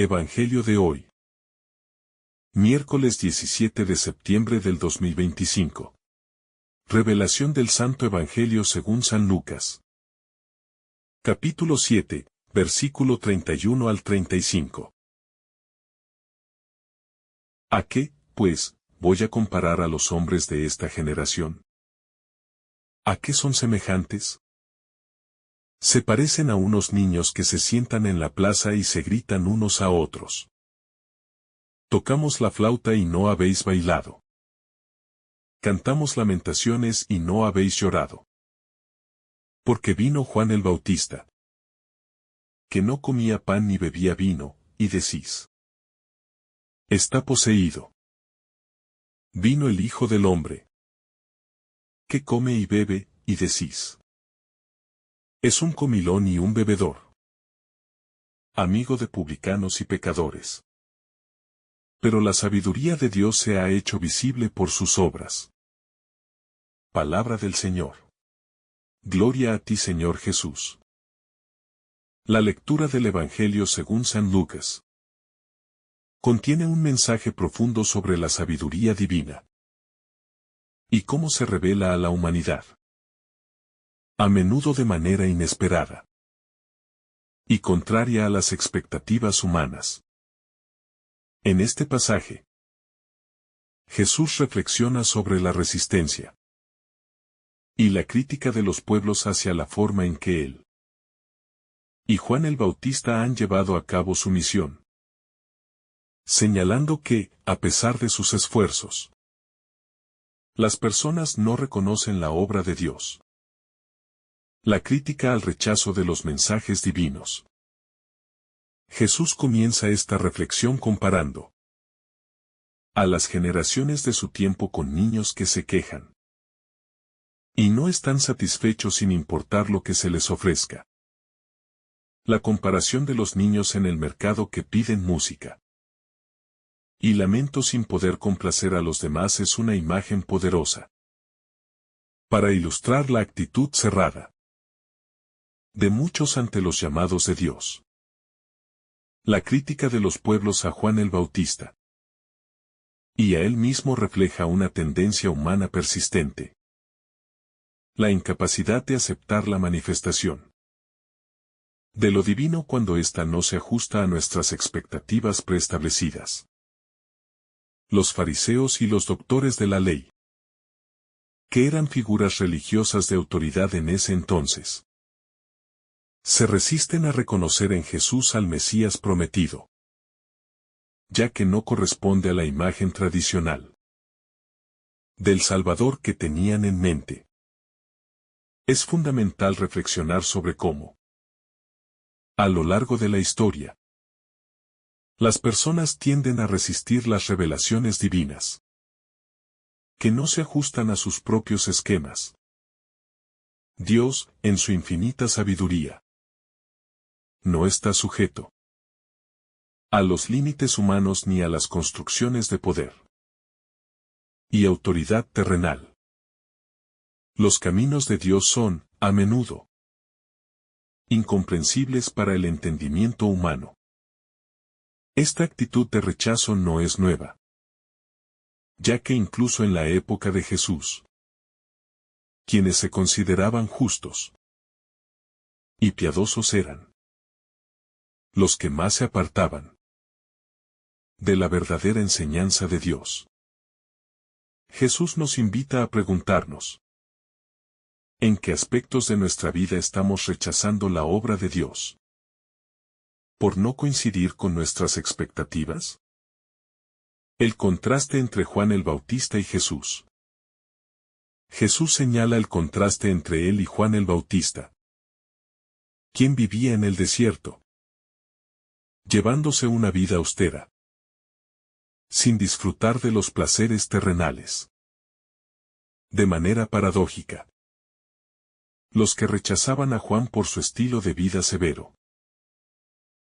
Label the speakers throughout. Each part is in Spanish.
Speaker 1: Evangelio de hoy. Miércoles 17 de septiembre del 2025. Revelación del Santo Evangelio según San Lucas. Capítulo 7, versículo 31 al 35. ¿A qué, pues, voy a comparar a los hombres de esta generación? ¿A qué son semejantes? Se parecen a unos niños que se sientan en la plaza y se gritan unos a otros. Tocamos la flauta y no habéis bailado. Cantamos lamentaciones y no habéis llorado. Porque vino Juan el Bautista, que no comía pan ni bebía vino, y decís: está poseído. Vino el Hijo del Hombre, que come y bebe, y decís: es un comilón y un bebedor, amigo de publicanos y pecadores. Pero la sabiduría de Dios se ha hecho visible por sus obras. Palabra del Señor. Gloria a ti, Señor Jesús. La lectura del Evangelio según San Lucas contiene un mensaje profundo sobre la sabiduría divina y cómo se revela a la humanidad, a menudo de manera inesperada y contraria a las expectativas humanas. En este pasaje, Jesús reflexiona sobre la resistencia y la crítica de los pueblos hacia la forma en que él y Juan el Bautista han llevado a cabo su misión, señalando que, a pesar de sus esfuerzos, las personas no reconocen la obra de Dios. La crítica al rechazo de los mensajes divinos. Jesús comienza esta reflexión comparando a las generaciones de su tiempo con niños que se quejan y no están satisfechos sin importar lo que se les ofrezca. La comparación de los niños en el mercado que piden música y lamento sin poder complacer a los demás es una imagen poderosa para ilustrar la actitud cerrada de muchos ante los llamados de Dios. La crítica de los pueblos a Juan el Bautista y a él mismo refleja una tendencia humana persistente. La incapacidad de aceptar la manifestación de lo divino cuando ésta no se ajusta a nuestras expectativas preestablecidas. Los fariseos y los doctores de la ley, que eran figuras religiosas de autoridad en ese entonces, se resisten a reconocer en Jesús al Mesías prometido, ya que no corresponde a la imagen tradicional del Salvador que tenían en mente. Es fundamental reflexionar sobre cómo, a lo largo de la historia, las personas tienden a resistir las revelaciones divinas, que no se ajustan a sus propios esquemas. Dios, en su infinita sabiduría, no está sujeto a los límites humanos ni a las construcciones de poder y autoridad terrenal. Los caminos de Dios son, a menudo, incomprensibles para el entendimiento humano. Esta actitud de rechazo no es nueva, ya que incluso en la época de Jesús, quienes se consideraban justos y piadosos eran los que más se apartaban de la verdadera enseñanza de Dios. Jesús nos invita a preguntarnos: ¿en qué aspectos de nuestra vida estamos rechazando la obra de Dios por no coincidir con nuestras expectativas? El contraste entre Juan el Bautista y Jesús. Jesús señala el contraste entre él y Juan el Bautista, quien vivía en el desierto, llevándose una vida austera, sin disfrutar de los placeres terrenales. De manera paradójica, los que rechazaban a Juan por su estilo de vida severo,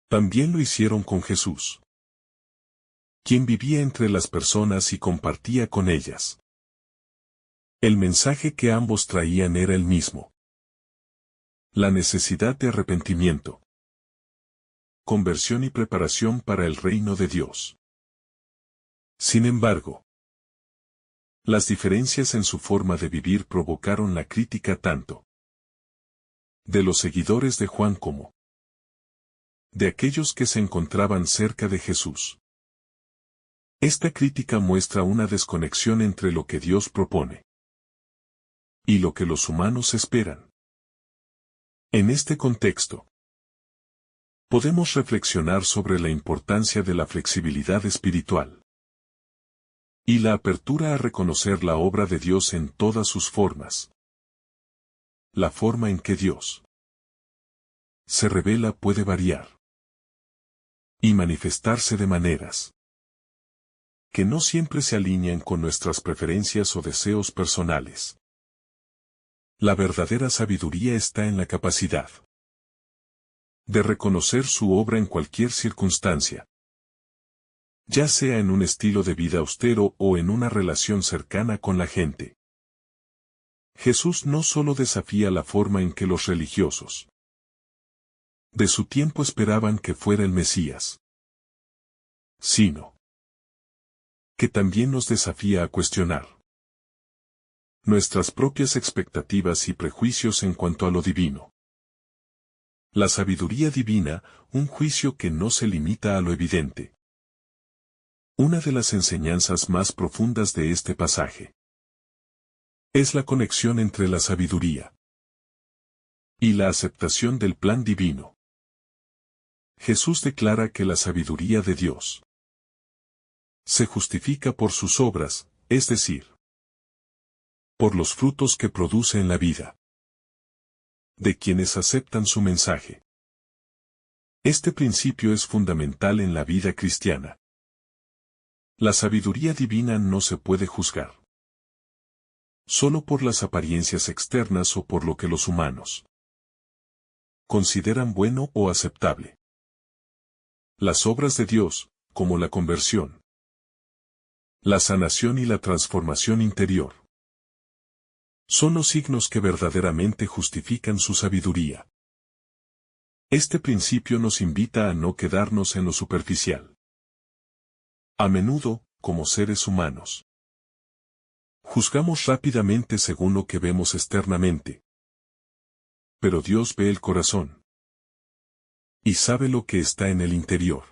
Speaker 1: también lo hicieron con Jesús, quien vivía entre las personas y compartía con ellas. El mensaje que ambos traían era el mismo: la necesidad de arrepentimiento conversión y preparación para el reino de Dios. Sin embargo, las diferencias en su forma de vivir provocaron la crítica tanto de los seguidores de Juan como de aquellos que se encontraban cerca de Jesús. Esta crítica muestra una desconexión entre lo que Dios propone y lo que los humanos esperan. En este contexto, podemos reflexionar sobre la importancia de la flexibilidad espiritual y la apertura a reconocer la obra de Dios en todas sus formas. La forma en que Dios se revela puede variar y manifestarse de maneras que no siempre se alinean con nuestras preferencias o deseos personales. La verdadera sabiduría está en la capacidad de reconocer su obra en cualquier circunstancia, ya sea en un estilo de vida austero o en una relación cercana con la gente. Jesús no solo desafía la forma en que los religiosos de su tiempo esperaban que fuera el Mesías, sino que también nos desafía a cuestionar nuestras propias expectativas y prejuicios en cuanto a lo divino. La sabiduría divina, un juicio que no se limita a lo evidente. Una de las enseñanzas más profundas de este pasaje es la conexión entre la sabiduría y la aceptación del plan divino. Jesús declara que la sabiduría de Dios se justifica por sus obras, es decir, por los frutos que produce en la vida de quienes aceptan su mensaje. Este principio es fundamental en la vida cristiana. La sabiduría divina no se puede juzgar solo por las apariencias externas o por lo que los humanos consideran bueno o aceptable. Las obras de Dios, como la conversión, la sanación y la transformación interior, son los signos que verdaderamente justifican su sabiduría. Este principio nos invita a no quedarnos en lo superficial. A menudo, como seres humanos, juzgamos rápidamente según lo que vemos externamente. Pero Dios ve el corazón y sabe lo que está en el interior.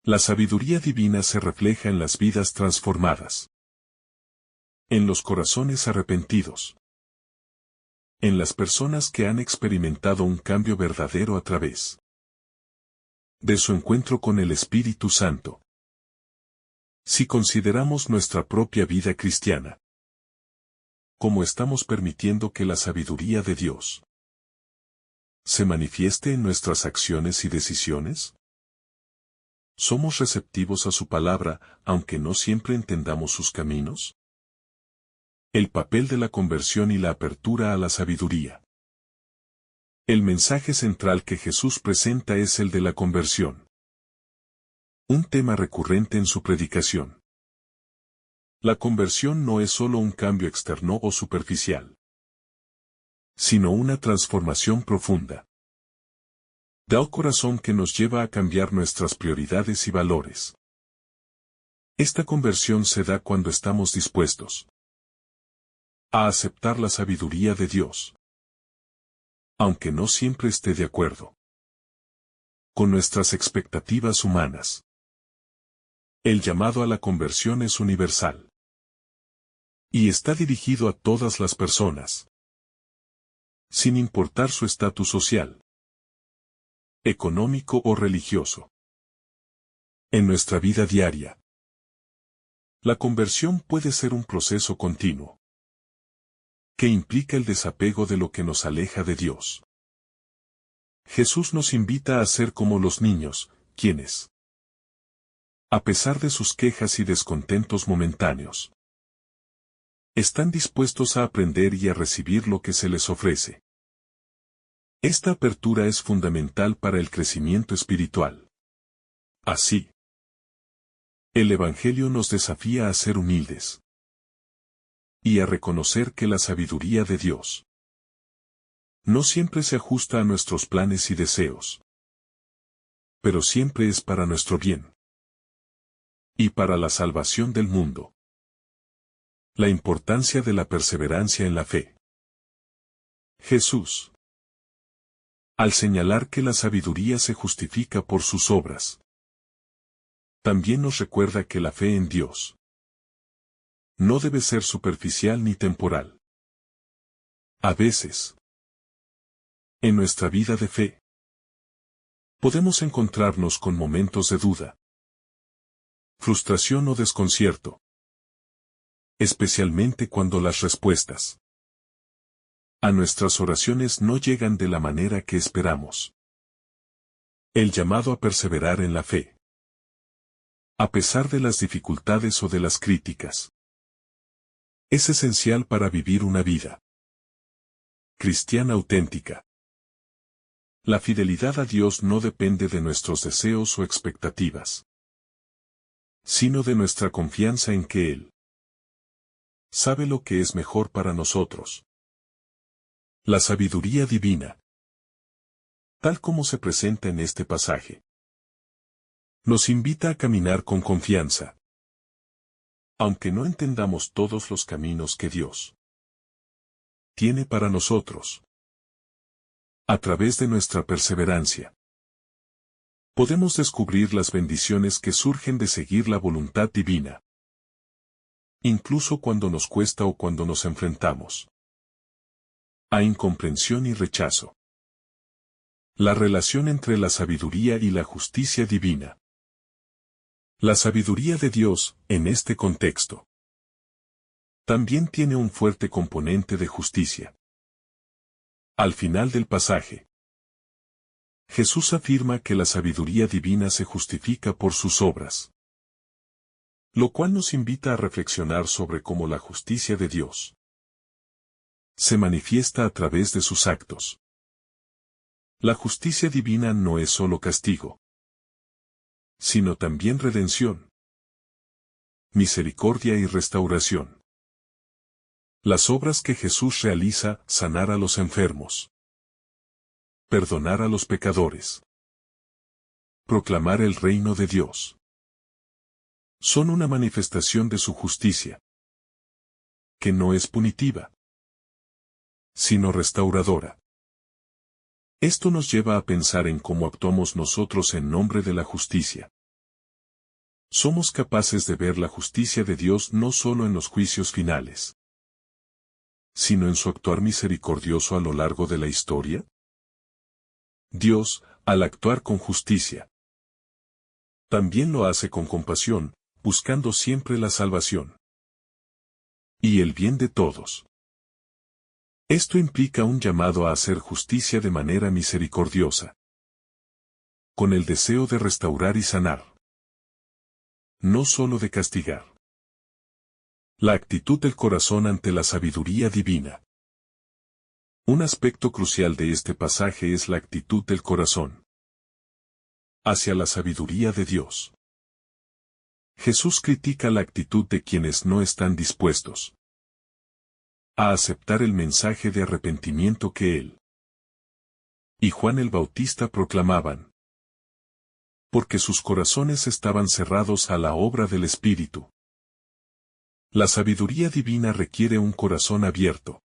Speaker 1: La sabiduría divina se refleja en las vidas transformadas, en los corazones arrepentidos, en las personas que han experimentado un cambio verdadero a través de su encuentro con el Espíritu Santo. Si consideramos nuestra propia vida cristiana, ¿cómo estamos permitiendo que la sabiduría de Dios se manifieste en nuestras acciones y decisiones? ¿Somos receptivos a su palabra, aunque no siempre entendamos sus caminos? El papel de la conversión y la apertura a la sabiduría. El mensaje central que Jesús presenta es el de la conversión. Un tema recurrente en su predicación. La conversión no es solo un cambio externo o superficial, sino una transformación profunda del corazón que nos lleva a cambiar nuestras prioridades y valores. Esta conversión se da cuando estamos dispuestos a aceptar la sabiduría de Dios, aunque no siempre esté de acuerdo con nuestras expectativas humanas. El llamado a la conversión es universal y está dirigido a todas las personas, sin importar su estatus social, económico o religioso. En nuestra vida diaria, la conversión puede ser un proceso continuo que implica el desapego de lo que nos aleja de Dios. Jesús nos invita a ser como los niños, quienes, a pesar de sus quejas y descontentos momentáneos, están dispuestos a aprender y a recibir lo que se les ofrece. Esta apertura es fundamental para el crecimiento espiritual. Así, el Evangelio nos desafía a ser humildes y a reconocer que la sabiduría de Dios no siempre se ajusta a nuestros planes y deseos. pero siempre es para nuestro bien y para la salvación del mundo. La importancia de la perseverancia en la fe. Jesús, al señalar que la sabiduría se justifica por sus obras, también nos recuerda que la fe en Dios no debe ser superficial ni temporal. A veces, en nuestra vida de fe, podemos encontrarnos con momentos de duda, frustración o desconcierto, especialmente cuando las respuestas a nuestras oraciones no llegan de la manera que esperamos. El llamado a perseverar en la fe, a pesar de las dificultades o de las críticas, es esencial para vivir una vida cristiana auténtica. La fidelidad a Dios no depende de nuestros deseos o expectativas, sino de nuestra confianza en que Él sabe lo que es mejor para nosotros. La sabiduría divina, tal como se presenta en este pasaje, nos invita a caminar con confianza, aunque no entendamos todos los caminos que Dios tiene para nosotros. A través de nuestra perseverancia, podemos descubrir las bendiciones que surgen de seguir la voluntad divina, incluso cuando nos cuesta o cuando nos enfrentamos a incomprensión y rechazo. La relación entre la sabiduría y la justicia divina. La sabiduría de Dios, en este contexto, también tiene un fuerte componente de justicia. Al final del pasaje, Jesús afirma que la sabiduría divina se justifica por sus obras, lo cual nos invita a reflexionar sobre cómo la justicia de Dios se manifiesta a través de sus actos. La justicia divina no es solo castigo, sino también redención, misericordia y restauración. Las obras que Jesús realiza: sanar a los enfermos, perdonar a los pecadores, proclamar el reino de Dios, son una manifestación de su justicia, que no es punitiva, sino restauradora. Esto nos lleva a pensar en cómo actuamos nosotros en nombre de la justicia. ¿Somos capaces de ver la justicia de Dios no solo en los juicios finales, sino en su actuar misericordioso a lo largo de la historia? Dios, al actuar con justicia, también lo hace con compasión, buscando siempre la salvación y el bien de todos. Esto implica un llamado a hacer justicia de manera misericordiosa, con el deseo de restaurar y sanar, no solo de castigar. La actitud del corazón ante la sabiduría divina. Un aspecto crucial de este pasaje es la actitud del corazón hacia la sabiduría de Dios. Jesús critica la actitud de quienes no están dispuestos a aceptar el mensaje de arrepentimiento que Él y Juan el Bautista proclamaban, porque sus corazones estaban cerrados a la obra del Espíritu. La sabiduría divina requiere un corazón abierto,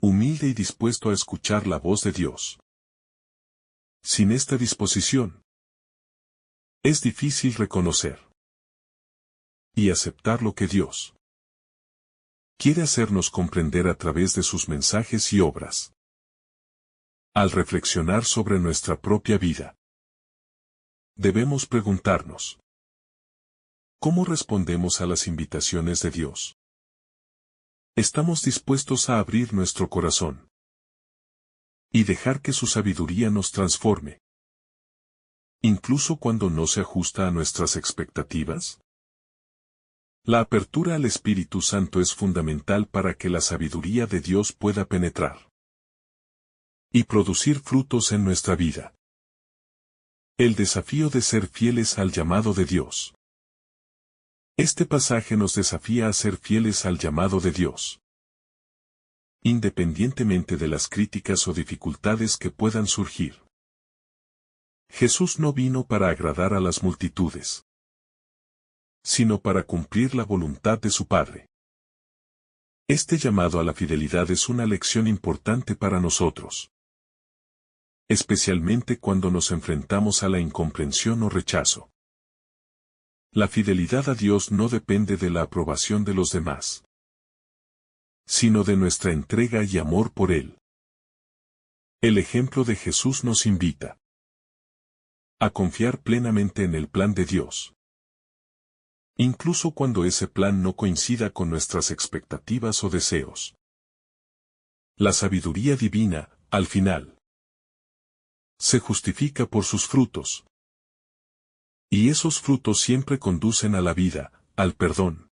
Speaker 1: humilde y dispuesto a escuchar la voz de Dios. Sin esta disposición, es difícil reconocer y aceptar lo que Dios quiere hacernos comprender a través de sus mensajes y obras. Al reflexionar sobre nuestra propia vida, debemos preguntarnos: ¿cómo respondemos a las invitaciones de Dios? ¿Estamos dispuestos a abrir nuestro corazón y dejar que su sabiduría nos transforme, incluso cuando no se ajusta a nuestras expectativas? La apertura al Espíritu Santo es fundamental para que la sabiduría de Dios pueda penetrar y producir frutos en nuestra vida. El desafío de ser fieles al llamado de Dios. Este pasaje nos desafía a ser fieles al llamado de Dios, independientemente de las críticas o dificultades que puedan surgir. Jesús no vino para agradar a las multitudes, sino para cumplir la voluntad de su Padre. Este llamado a la fidelidad es una lección importante para nosotros, especialmente cuando nos enfrentamos a la incomprensión o rechazo. La fidelidad a Dios no depende de la aprobación de los demás, sino de nuestra entrega y amor por Él. El ejemplo de Jesús nos invita a confiar plenamente en el plan de Dios, incluso cuando ese plan no coincida con nuestras expectativas o deseos. La sabiduría divina, al final, se justifica por sus frutos. Y esos frutos siempre conducen a la vida, al perdón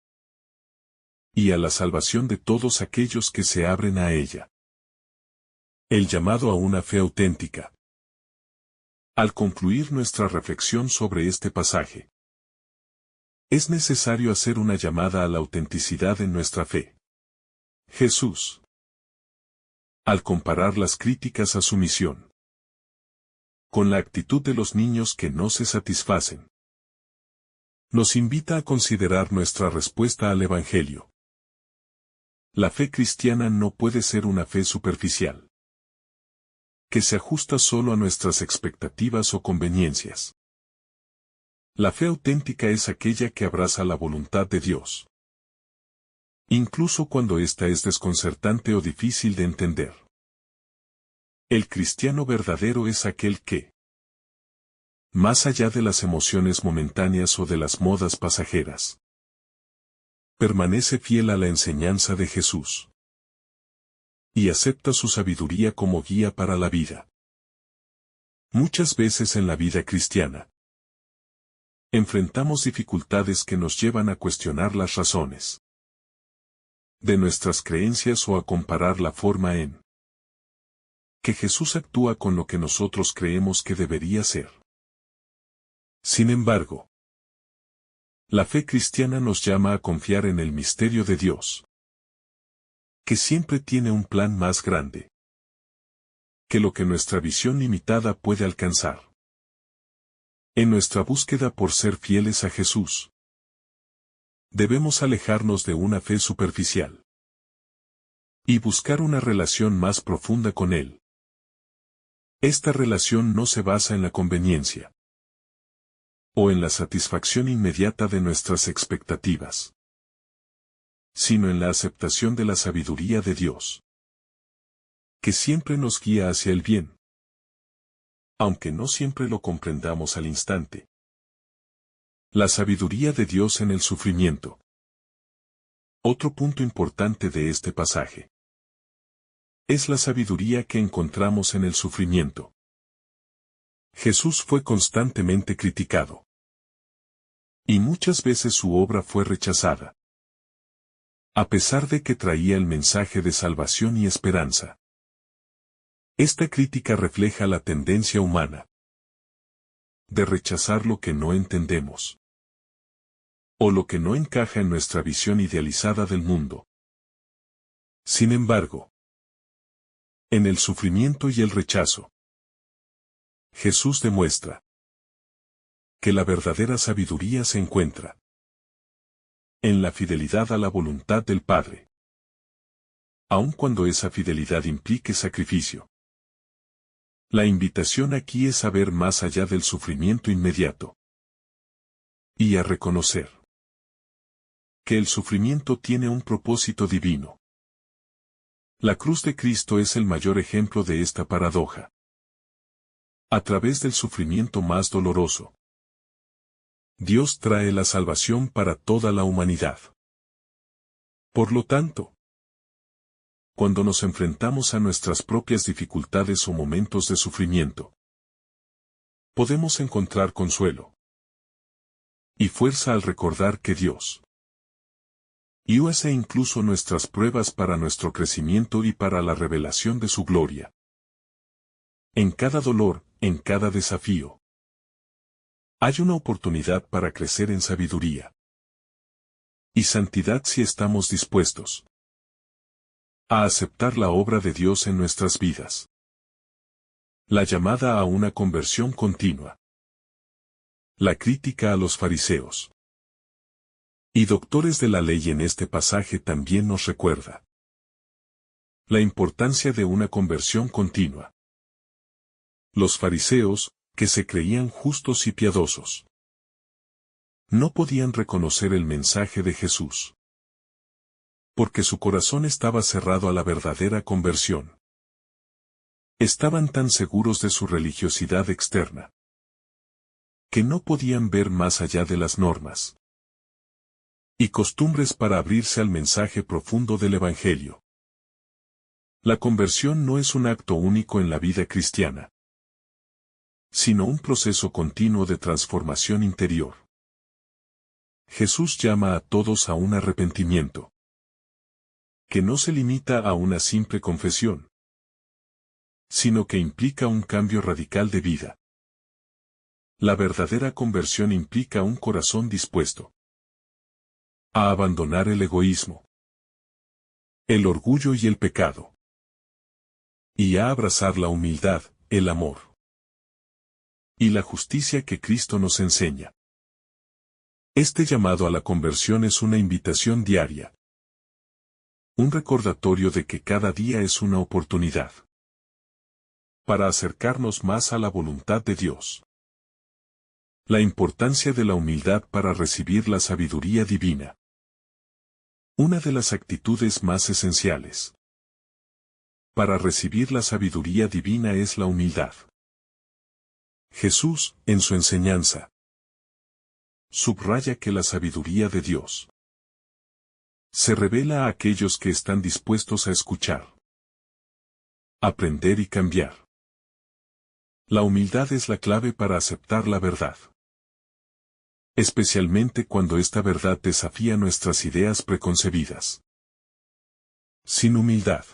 Speaker 1: y a la salvación de todos aquellos que se abren a ella. El llamado a una fe auténtica. Al concluir nuestra reflexión sobre este pasaje, es necesario hacer una llamada a la autenticidad en nuestra fe. Jesús, al comparar las críticas a su misión con la actitud de los niños que no se satisfacen, nos invita a considerar nuestra respuesta al Evangelio. La fe cristiana no puede ser una fe superficial, que se ajusta solo a nuestras expectativas o conveniencias. La fe auténtica es aquella que abraza la voluntad de Dios, incluso cuando ésta es desconcertante o difícil de entender. El cristiano verdadero es aquel que, más allá de las emociones momentáneas o de las modas pasajeras, permanece fiel a la enseñanza de Jesús y acepta su sabiduría como guía para la vida. Muchas veces en la vida cristiana, enfrentamos dificultades que nos llevan a cuestionar las razones de nuestras creencias o a comparar la forma en que Jesús actúa con lo que nosotros creemos que debería ser. Sin embargo, la fe cristiana nos llama a confiar en el misterio de Dios, que siempre tiene un plan más grande que lo que nuestra visión limitada puede alcanzar. En nuestra búsqueda por ser fieles a Jesús, debemos alejarnos de una fe superficial y buscar una relación más profunda con Él. Esta relación no se basa en la conveniencia o en la satisfacción inmediata de nuestras expectativas, sino en la aceptación de la sabiduría de Dios, que siempre nos guía hacia el bien, aunque no siempre lo comprendamos al instante. La sabiduría de Dios en el sufrimiento. Otro punto importante de este pasaje es la sabiduría que encontramos en el sufrimiento. Jesús fue constantemente criticado, y muchas veces su obra fue rechazada, a pesar de que traía el mensaje de salvación y esperanza. Esta crítica refleja la tendencia humana de rechazar lo que no entendemos, o lo que no encaja en nuestra visión idealizada del mundo. Sin embargo, en el sufrimiento y el rechazo, Jesús demuestra que la verdadera sabiduría se encuentra en la fidelidad a la voluntad del Padre, aun cuando esa fidelidad implique sacrificio. La invitación aquí es a ver más allá del sufrimiento inmediato y a reconocer que el sufrimiento tiene un propósito divino. La cruz de Cristo es el mayor ejemplo de esta paradoja. A través del sufrimiento más doloroso, Dios trae la salvación para toda la humanidad. Por lo tanto, cuando nos enfrentamos a nuestras propias dificultades o momentos de sufrimiento, podemos encontrar consuelo y fuerza al recordar que Dios y usa incluso nuestras pruebas para nuestro crecimiento y para la revelación de su gloria. En cada dolor, en cada desafío, hay una oportunidad para crecer en sabiduría y santidad si estamos dispuestos a aceptar la obra de Dios en nuestras vidas. La llamada a una conversión continua. La crítica a los fariseos y doctores de la ley en este pasaje también nos recuerda la importancia de una conversión continua. Los fariseos, que se creían justos y piadosos, no podían reconocer el mensaje de Jesús, porque su corazón estaba cerrado a la verdadera conversión. Estaban tan seguros de su religiosidad externa, que no podían ver más allá de las normas y costumbres para abrirse al mensaje profundo del Evangelio. La conversión no es un acto único en la vida cristiana, sino un proceso continuo de transformación interior. Jesús llama a todos a un arrepentimiento, que no se limita a una simple confesión, sino que implica un cambio radical de vida. La verdadera conversión implica un corazón dispuesto a abandonar el egoísmo, el orgullo y el pecado, y a abrazar la humildad, el amor y la justicia que Cristo nos enseña. Este llamado a la conversión es una invitación diaria, un recordatorio de que cada día es una oportunidad para acercarnos más a la voluntad de Dios. La importancia de la humildad para recibir la sabiduría divina. Una de las actitudes más esenciales para recibir la sabiduría divina es la humildad. Jesús, en su enseñanza, subraya que la sabiduría de Dios se revela a aquellos que están dispuestos a escuchar, aprender y cambiar. La humildad es la clave para aceptar la verdad, especialmente cuando esta verdad desafía nuestras ideas preconcebidas. Sin humildad,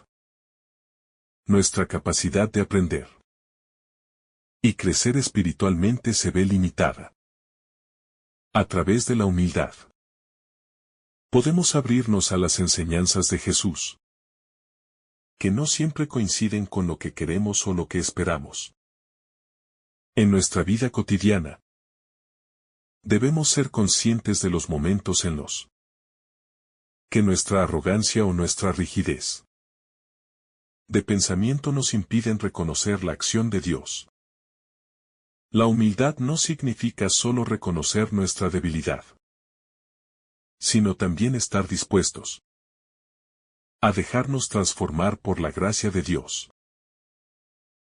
Speaker 1: nuestra capacidad de aprender y crecer espiritualmente se ve limitada. A través de la humildad, podemos abrirnos a las enseñanzas de Jesús, que no siempre coinciden con lo que queremos o lo que esperamos. En nuestra vida cotidiana, debemos ser conscientes de los momentos en los que nuestra arrogancia o nuestra rigidez de pensamiento nos impiden reconocer la acción de Dios. La humildad no significa solo reconocer nuestra debilidad, sino también estar dispuestos a dejarnos transformar por la gracia de Dios.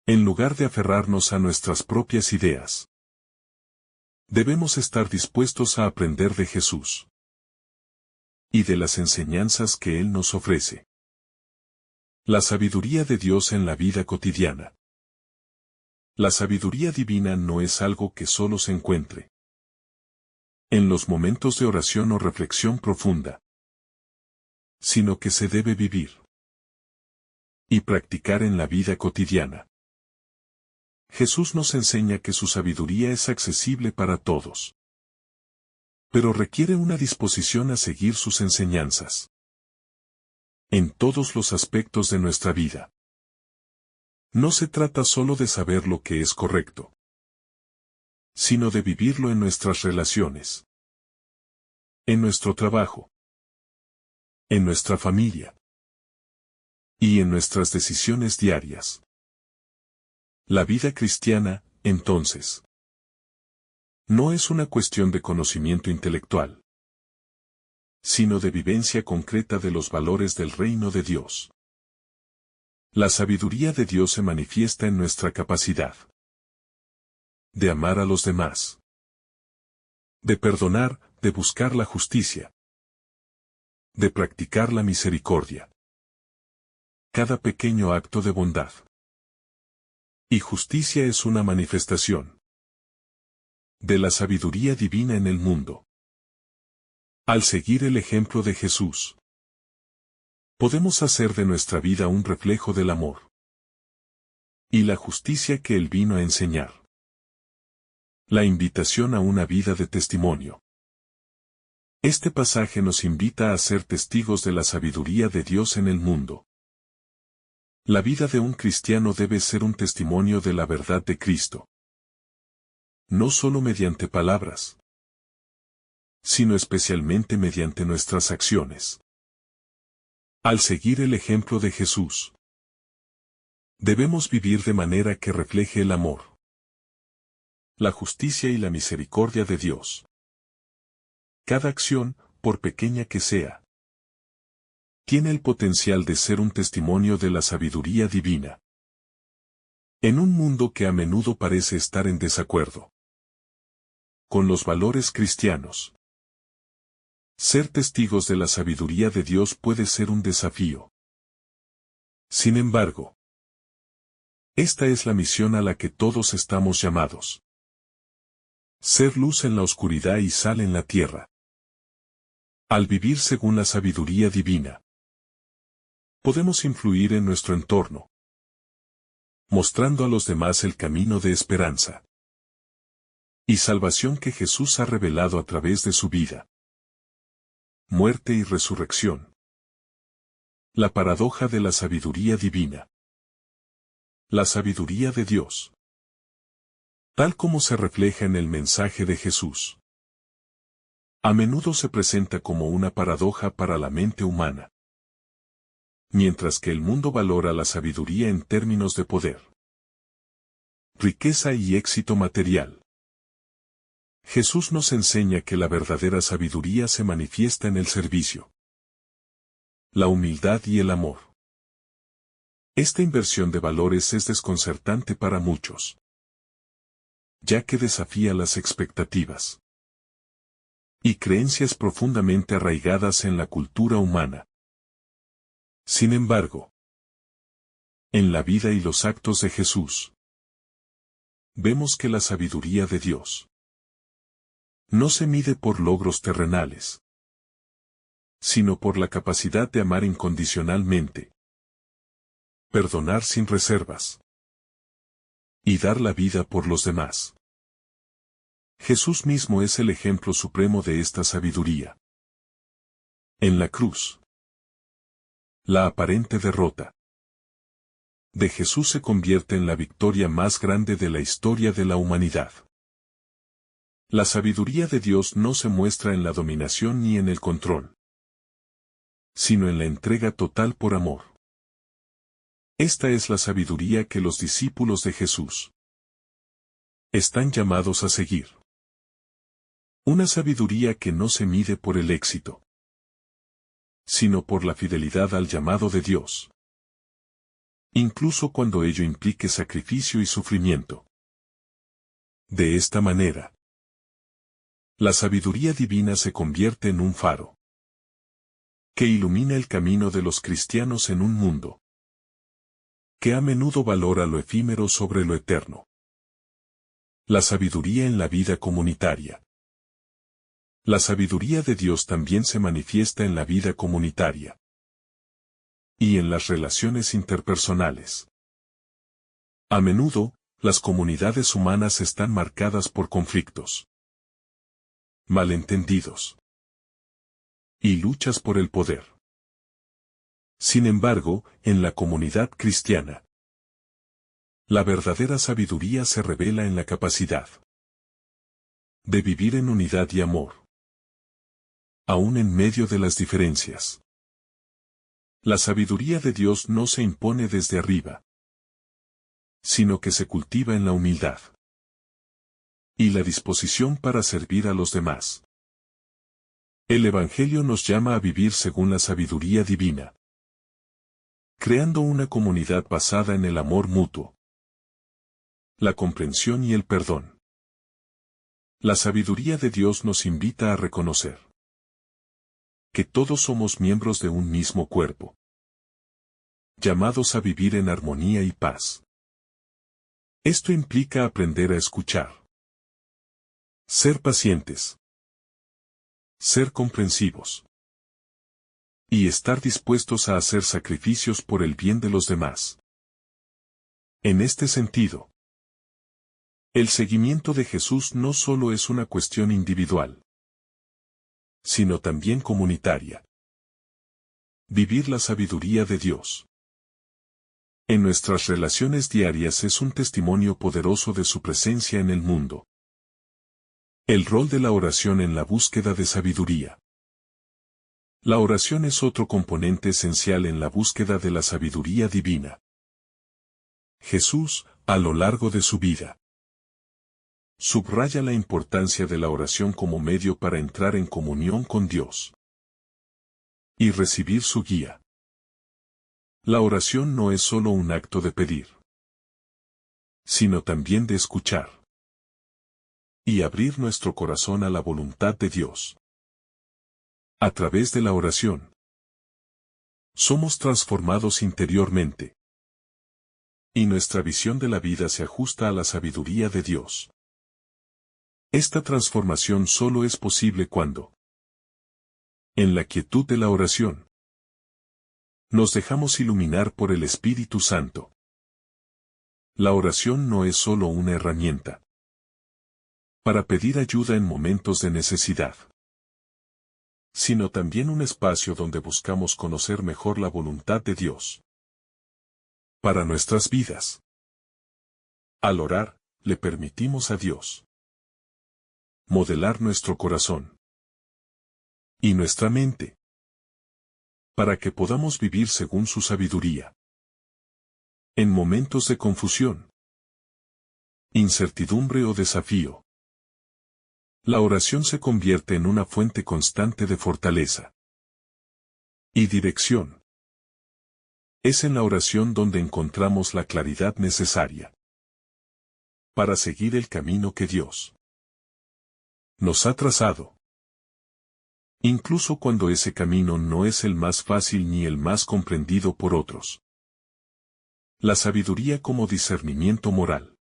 Speaker 1: En lugar de aferrarnos a nuestras propias ideas, debemos estar dispuestos a aprender de Jesús y de las enseñanzas que Él nos ofrece. La sabiduría de Dios en la vida cotidiana. La sabiduría divina no es algo que solo se encuentre en los momentos de oración o reflexión profunda, sino que se debe vivir y practicar en la vida cotidiana. Jesús nos enseña que su sabiduría es accesible para todos, pero requiere una disposición a seguir sus enseñanzas en todos los aspectos de nuestra vida. No se trata solo de saber lo que es correcto, sino de vivirlo en nuestras relaciones, en nuestro trabajo, en nuestra familia y en nuestras decisiones diarias. La vida cristiana, entonces, no es una cuestión de conocimiento intelectual, sino de vivencia concreta de los valores del reino de Dios. La sabiduría de Dios se manifiesta en nuestra capacidad de amar a los demás, de perdonar, de buscar la justicia, de practicar la misericordia. Cada pequeño acto de bondad y justicia es una manifestación de la sabiduría divina en el mundo. Al seguir el ejemplo de Jesús, podemos hacer de nuestra vida un reflejo del amor y la justicia que Él vino a enseñar. La invitación a una vida de testimonio. Este pasaje nos invita a ser testigos de la sabiduría de Dios en el mundo. La vida de un cristiano debe ser un testimonio de la verdad de Cristo. No solo mediante palabras, sino especialmente mediante nuestras acciones. Al seguir el ejemplo de Jesús, debemos vivir de manera que refleje el amor, la justicia y la misericordia de Dios. Cada acción, por pequeña que sea, tiene el potencial de ser un testimonio de la sabiduría divina. En un mundo que a menudo parece estar en desacuerdo con los valores cristianos, ser testigos de la sabiduría de Dios puede ser un desafío. Sin embargo, esta es la misión a la que todos estamos llamados. Ser luz en la oscuridad y sal en la tierra. Al vivir según la sabiduría divina, podemos influir en nuestro entorno, mostrando a los demás el camino de esperanza y salvación que Jesús ha revelado a través de su vida, muerte y resurrección. La paradoja de la sabiduría divina. La sabiduría de Dios, tal como se refleja en el mensaje de Jesús, a menudo se presenta como una paradoja para la mente humana. Mientras que el mundo valora la sabiduría en términos de poder, riqueza y éxito material, Jesús nos enseña que la verdadera sabiduría se manifiesta en el servicio, la humildad y el amor. Esta inversión de valores es desconcertante para muchos, ya que desafía las expectativas y creencias profundamente arraigadas en la cultura humana. Sin embargo, en la vida y los actos de Jesús, vemos que la sabiduría de Dios no se mide por logros terrenales, sino por la capacidad de amar incondicionalmente, perdonar sin reservas y dar la vida por los demás. Jesús mismo es el ejemplo supremo de esta sabiduría. En la cruz, la aparente derrota de Jesús se convierte en la victoria más grande de la historia de la humanidad. La sabiduría de Dios no se muestra en la dominación ni en el control, sino en la entrega total por amor. Esta es la sabiduría que los discípulos de Jesús están llamados a seguir. Una sabiduría que no se mide por el éxito, sino por la fidelidad al llamado de Dios, incluso cuando ello implique sacrificio y sufrimiento. De esta manera, la sabiduría divina se convierte en un faro que ilumina el camino de los cristianos en un mundo que a menudo valora lo efímero sobre lo eterno. La sabiduría en la vida comunitaria. La sabiduría de Dios también se manifiesta en la vida comunitaria y en las relaciones interpersonales. A menudo, las comunidades humanas están marcadas por conflictos, malentendidos y luchas por el poder. Sin embargo, en la comunidad cristiana, la verdadera sabiduría se revela en la capacidad de vivir en unidad y amor, aún en medio de las diferencias. La sabiduría de Dios no se impone desde arriba, sino que se cultiva en la humildad y la disposición para servir a los demás. El Evangelio nos llama a vivir según la sabiduría divina, creando una comunidad basada en el amor mutuo, la comprensión y el perdón. La sabiduría de Dios nos invita a reconocer que todos somos miembros de un mismo cuerpo, llamados a vivir en armonía y paz. Esto implica aprender a escuchar, ser pacientes, ser comprensivos y estar dispuestos a hacer sacrificios por el bien de los demás. En este sentido, el seguimiento de Jesús no solo es una cuestión individual, sino también comunitaria. Vivir la sabiduría de Dios En nuestras relaciones diarias es un testimonio poderoso de su presencia en el mundo. El rol de la oración en la búsqueda de sabiduría. La oración es otro componente esencial en la búsqueda de la sabiduría divina. Jesús, a lo largo de su vida, subraya la importancia de la oración como medio para entrar en comunión con Dios y recibir su guía. La oración no es solo un acto de pedir, sino también de escuchar y abrir nuestro corazón a la voluntad de Dios. A través de la oración, somos transformados interiormente, y nuestra visión de la vida se ajusta a la sabiduría de Dios. Esta transformación solo es posible cuando, en la quietud de la oración, nos dejamos iluminar por el Espíritu Santo. La oración no es solo una herramienta para pedir ayuda en momentos de necesidad, sino también un espacio donde buscamos conocer mejor la voluntad de Dios para nuestras vidas. Al orar, le permitimos a Dios modelar nuestro corazón y nuestra mente, para que podamos vivir según su sabiduría. En momentos de confusión, incertidumbre o desafío, la oración se convierte en una fuente constante de fortaleza y dirección. Es en la oración donde encontramos la claridad necesaria para seguir el camino que Dios nos ha trazado. Incluso cuando ese camino no es el más fácil ni el más comprendido por otros. La sabiduría como discernimiento moral.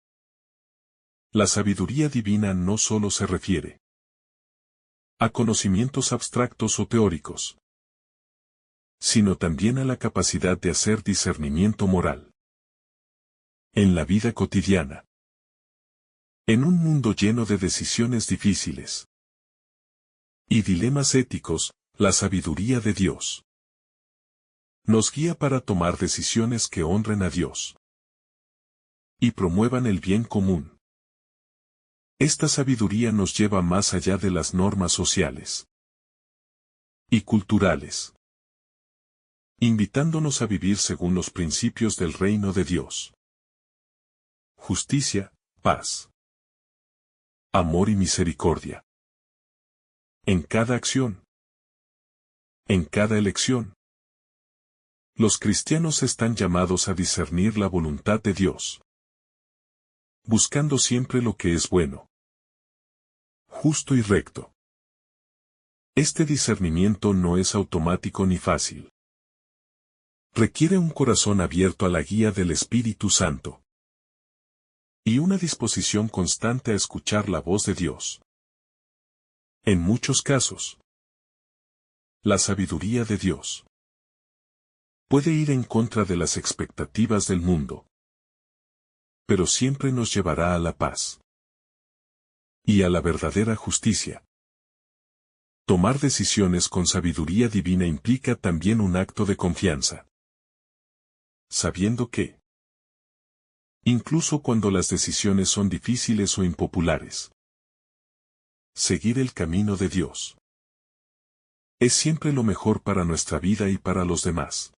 Speaker 1: La sabiduría divina no solo se refiere a conocimientos abstractos o teóricos, sino también a la capacidad de hacer discernimiento moral en la vida cotidiana. En un mundo lleno de decisiones difíciles y dilemas éticos, la sabiduría de Dios nos guía para tomar decisiones que honren a Dios y promuevan el bien común. Esta sabiduría nos lleva más allá de las normas sociales y culturales, invitándonos a vivir según los principios del reino de Dios. Justicia, paz, amor y misericordia. En cada acción, en cada elección, los cristianos están llamados a discernir la voluntad de Dios, buscando siempre lo que es bueno, justo y recto. Este discernimiento no es automático ni fácil. Requiere un corazón abierto a la guía del Espíritu Santo y una disposición constante a escuchar la voz de Dios. En muchos casos, la sabiduría de Dios puede ir en contra de las expectativas del mundo, pero siempre nos llevará a la paz y a la verdadera justicia. Tomar decisiones con sabiduría divina implica también un acto de confianza, sabiendo que, incluso cuando las decisiones son difíciles o impopulares, seguir el camino de Dios es siempre lo mejor para nuestra vida y para los demás.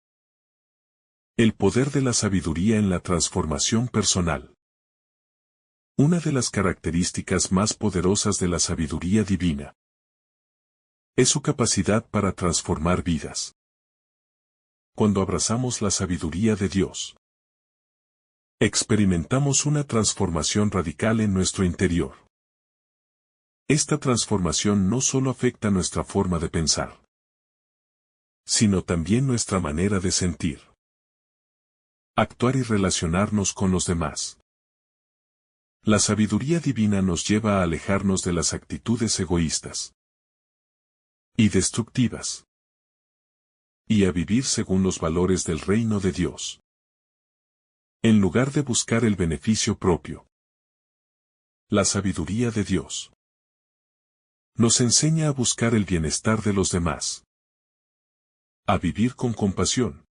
Speaker 1: El poder de la sabiduría en la transformación personal. Una de las características más poderosas de la sabiduría divina es su capacidad para transformar vidas. Cuando abrazamos la sabiduría de Dios, experimentamos una transformación radical en nuestro interior. Esta transformación no solo afecta nuestra forma de pensar, sino también nuestra manera de sentir, actuar y relacionarnos con los demás. La sabiduría divina nos lleva a alejarnos de las actitudes egoístas y destructivas, y a vivir según los valores del reino de Dios, en lugar de buscar el beneficio propio. La sabiduría de Dios nos enseña a buscar el bienestar de los demás, a vivir con compasión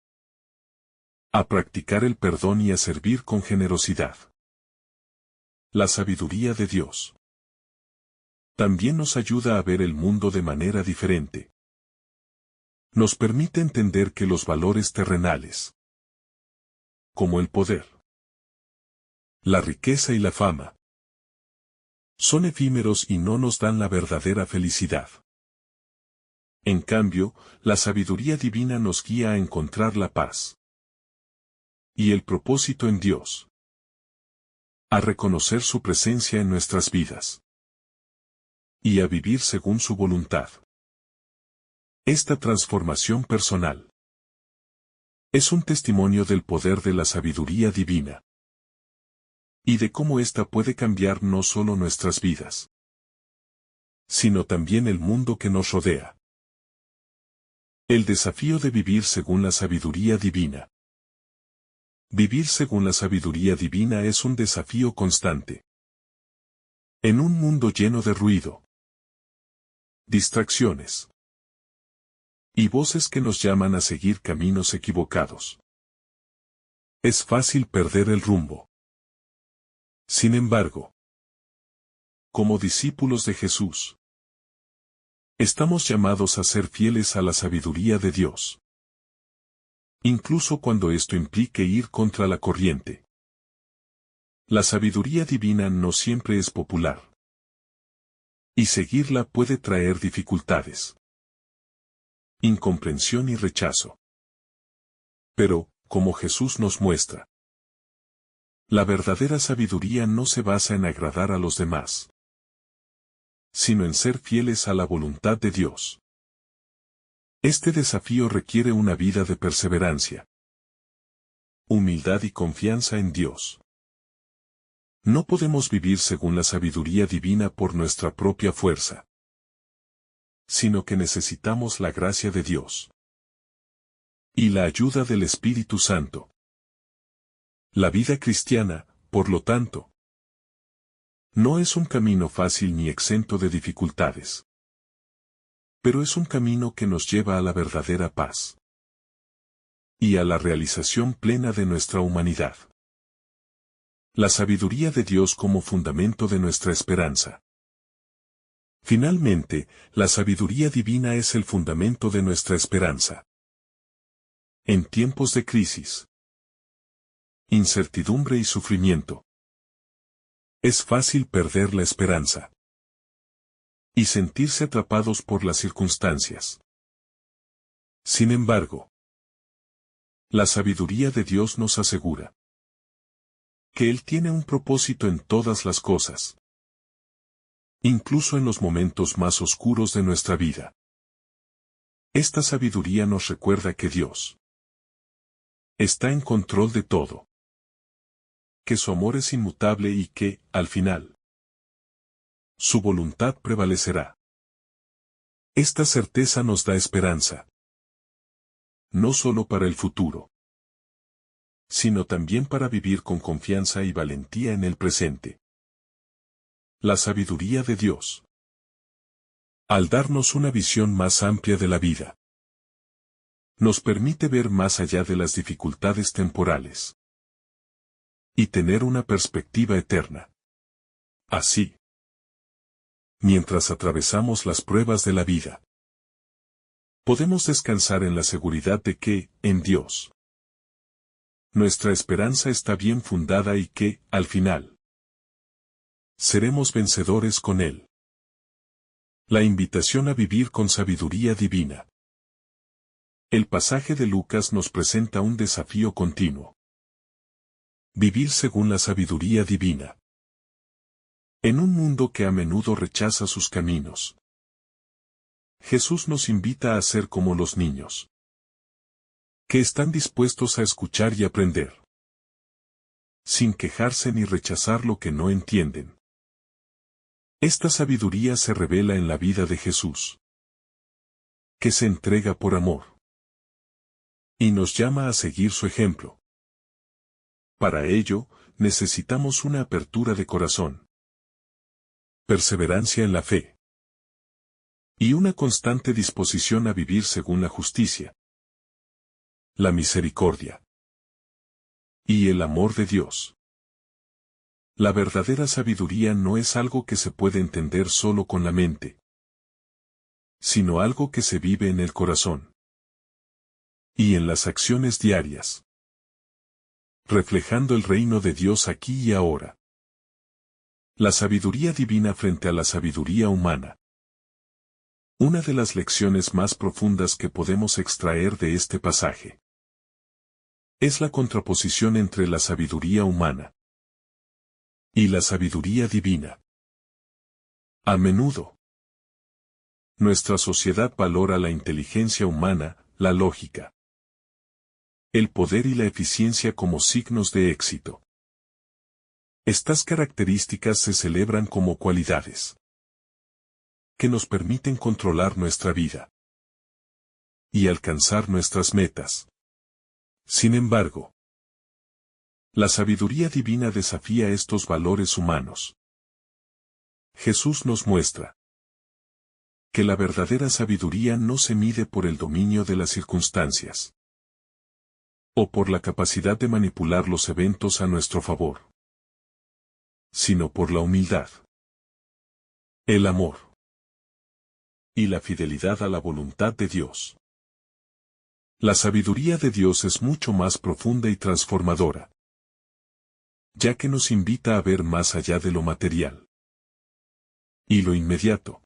Speaker 1: a practicar el perdón y a servir con generosidad. La sabiduría de Dios también nos ayuda a ver el mundo de manera diferente. Nos permite entender que los valores terrenales, como el poder, la riqueza y la fama, son efímeros y no nos dan la verdadera felicidad. En cambio, la sabiduría divina nos guía a encontrar la paz y el propósito en Dios, a reconocer su presencia en nuestras vidas y a vivir según su voluntad. Esta transformación personal es un testimonio del poder de la sabiduría divina y de cómo ésta puede cambiar no solo nuestras vidas, sino también el mundo que nos rodea. El desafío de vivir según la sabiduría divina. Vivir según la sabiduría divina es un desafío constante. En un mundo lleno de ruido, distracciones y voces que nos llaman a seguir caminos equivocados, es fácil perder el rumbo. Sin embargo, como discípulos de Jesús, estamos llamados a ser fieles a la sabiduría de Dios, incluso cuando esto implique ir contra la corriente. La sabiduría divina no siempre es popular, y seguirla puede traer dificultades, incomprensión y rechazo. Pero, como Jesús nos muestra, la verdadera sabiduría no se basa en agradar a los demás, sino en ser fieles a la voluntad de Dios. Este desafío requiere una vida de perseverancia, humildad y confianza en Dios. No podemos vivir según la sabiduría divina por nuestra propia fuerza, sino que necesitamos la gracia de Dios y la ayuda del Espíritu Santo. La vida cristiana, por lo tanto, no es un camino fácil ni exento de dificultades, pero es un camino que nos lleva a la verdadera paz y a la realización plena de nuestra humanidad. La sabiduría de Dios como fundamento de nuestra esperanza. Finalmente, la sabiduría divina es el fundamento de nuestra esperanza. En tiempos de crisis, incertidumbre y sufrimiento, es fácil perder la esperanza y sentirse atrapados por las circunstancias. Sin embargo, la sabiduría de Dios nos asegura que Él tiene un propósito en todas las cosas, incluso en los momentos más oscuros de nuestra vida. Esta sabiduría nos recuerda que Dios está en control de todo, que su amor es inmutable y que, al final, su voluntad prevalecerá. Esta certeza nos da esperanza, no solo para el futuro, sino también para vivir con confianza y valentía en el presente. La sabiduría de Dios, al darnos una visión más amplia de la vida, nos permite ver más allá de las dificultades temporales y tener una perspectiva eterna. Así, mientras atravesamos las pruebas de la vida, podemos descansar en la seguridad de que, en Dios, nuestra esperanza está bien fundada y que, al final, seremos vencedores con Él. La invitación a vivir con sabiduría divina. El pasaje de Lucas nos presenta un desafío continuo. Vivir según la sabiduría divina. En un mundo que a menudo rechaza sus caminos, Jesús nos invita a ser como los niños, que están dispuestos a escuchar y aprender, sin quejarse ni rechazar lo que no entienden. Esta sabiduría se revela en la vida de Jesús, que se entrega por amor, y nos llama a seguir su ejemplo. Para ello, necesitamos una apertura de corazón, perseverancia en la fe, y una constante disposición a vivir según la justicia, la misericordia Y el amor de Dios. La verdadera sabiduría no es algo que se puede entender solo con la mente, sino algo que se vive en el corazón y en las acciones diarias, reflejando el reino de Dios aquí y ahora. La sabiduría divina frente a la sabiduría humana. Una de las lecciones más profundas que podemos extraer de este pasaje es la contraposición entre la sabiduría humana y la sabiduría divina. A menudo, nuestra sociedad valora la inteligencia humana, la lógica, el poder y la eficiencia como signos de éxito. Estas características se celebran como cualidades que nos permiten controlar nuestra vida y alcanzar nuestras metas. Sin embargo, la sabiduría divina desafía estos valores humanos. Jesús nos muestra que la verdadera sabiduría no se mide por el dominio de las circunstancias o por la capacidad de manipular los eventos a nuestro favor, sino por la humildad, el amor y la fidelidad a la voluntad de Dios. La sabiduría de Dios es mucho más profunda y transformadora, ya que nos invita a ver más allá de lo material y lo inmediato.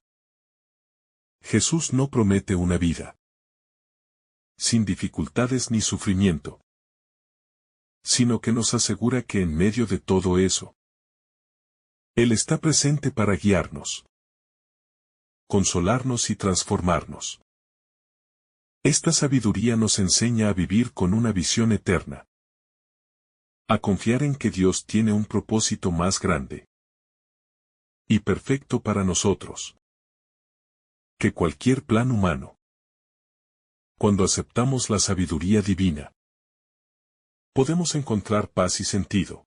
Speaker 1: Jesús no promete una vida sin dificultades ni sufrimiento, sino que nos asegura que en medio de todo eso, Él está presente para guiarnos, consolarnos y transformarnos. Esta sabiduría nos enseña a vivir con una visión eterna, a confiar en que Dios tiene un propósito más grande y perfecto para nosotros que cualquier plan humano. Cuando aceptamos la sabiduría divina, podemos encontrar paz y sentido,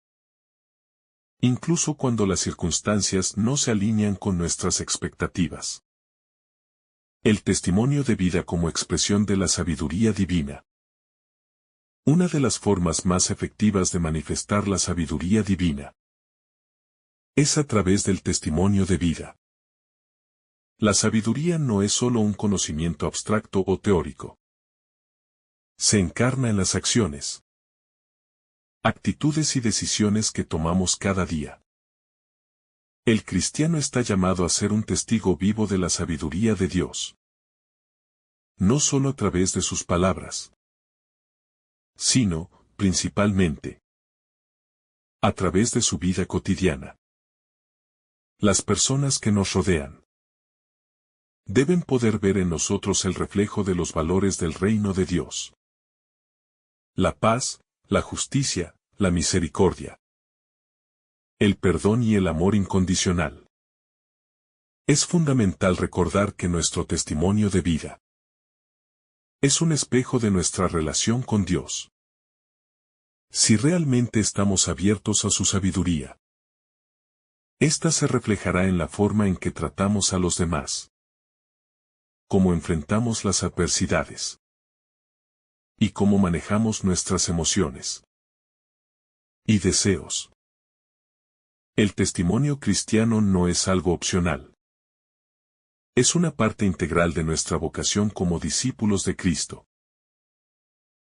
Speaker 1: incluso cuando las circunstancias no se alinean con nuestras expectativas. El testimonio de vida como expresión de la sabiduría divina. Una de las formas más efectivas de manifestar la sabiduría divina es a través del testimonio de vida. La sabiduría no es solo un conocimiento abstracto o teórico. Se encarna en las acciones, actitudes y decisiones que tomamos cada día. El cristiano está llamado a ser un testigo vivo de la sabiduría de Dios. No solo a través de sus palabras, sino, principalmente, a través de su vida cotidiana. Las personas que nos rodean deben poder ver en nosotros el reflejo de los valores del reino de Dios. La paz, la justicia, la misericordia, el perdón y el amor incondicional. Es fundamental recordar que nuestro testimonio de vida es un espejo de nuestra relación con Dios. Si realmente estamos abiertos a su sabiduría, esta se reflejará en la forma en que tratamos a los demás, cómo enfrentamos las adversidades y cómo manejamos nuestras emociones y deseos. El testimonio cristiano no es algo opcional. Es una parte integral de nuestra vocación como discípulos de Cristo.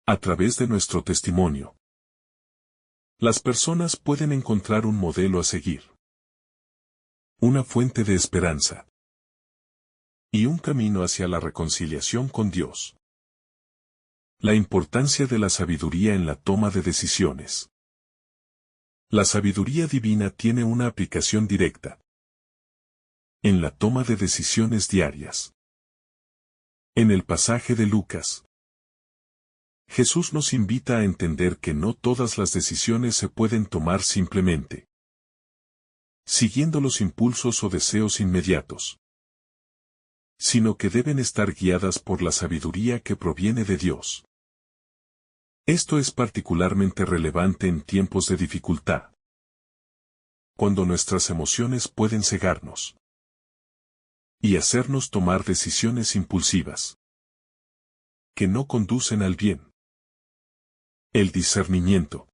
Speaker 1: A través de nuestro testimonio, las personas pueden encontrar un modelo a seguir, una fuente de esperanza y un camino hacia la reconciliación con Dios. La importancia de la sabiduría en la toma de decisiones. La sabiduría divina tiene una aplicación directa en la toma de decisiones diarias. En el pasaje de Lucas, Jesús nos invita a entender que no todas las decisiones se pueden tomar simplemente siguiendo los impulsos o deseos inmediatos, sino que deben estar guiadas por la sabiduría que proviene de Dios. Esto es particularmente relevante en tiempos de dificultad, cuando nuestras emociones pueden cegarnos y hacernos tomar decisiones impulsivas que no conducen al bien. El discernimiento.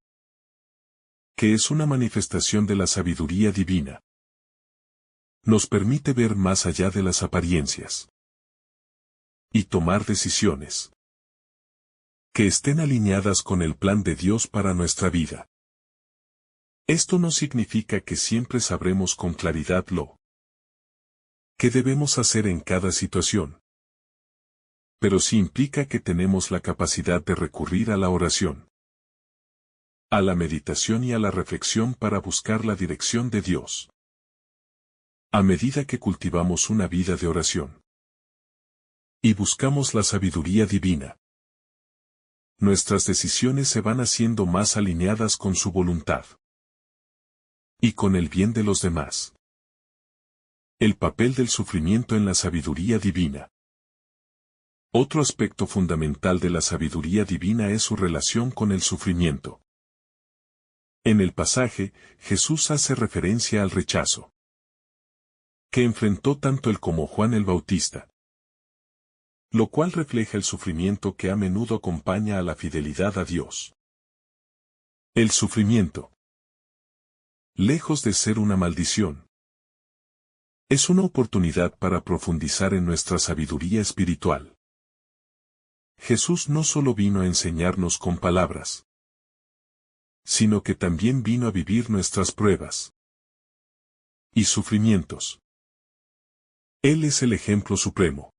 Speaker 1: que es una manifestación de la sabiduría divina. Nos permite ver más allá de las apariencias y tomar decisiones que estén alineadas con el plan de Dios para nuestra vida. Esto no significa que siempre sabremos con claridad lo que debemos hacer en cada situación, pero sí implica que tenemos la capacidad de recurrir a la oración, a la meditación y a la reflexión para buscar la dirección de Dios. A medida que cultivamos una vida de oración y buscamos la sabiduría divina, nuestras decisiones se van haciendo más alineadas con su voluntad y con el bien de los demás. El papel del sufrimiento en la sabiduría divina. Otro aspecto fundamental de la sabiduría divina es su relación con el sufrimiento. En el pasaje, Jesús hace referencia al rechazo que enfrentó tanto él como Juan el Bautista, lo cual refleja el sufrimiento que a menudo acompaña a la fidelidad a Dios. El sufrimiento, lejos de ser una maldición, es una oportunidad para profundizar en nuestra sabiduría espiritual. Jesús no solo vino a enseñarnos con palabras, sino que también vino a vivir nuestras pruebas y sufrimientos. Él es el ejemplo supremo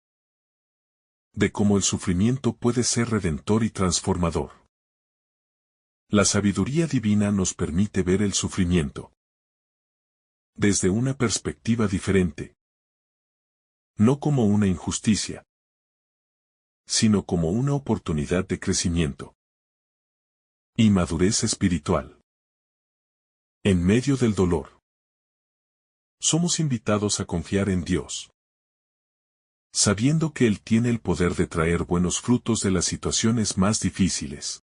Speaker 1: de cómo el sufrimiento puede ser redentor y transformador. La sabiduría divina nos permite ver el sufrimiento desde una perspectiva diferente, no como una injusticia, sino como una oportunidad de crecimiento y madurez espiritual. En medio del dolor, somos invitados a confiar en Dios, sabiendo que Él tiene el poder de traer buenos frutos de las situaciones más difíciles.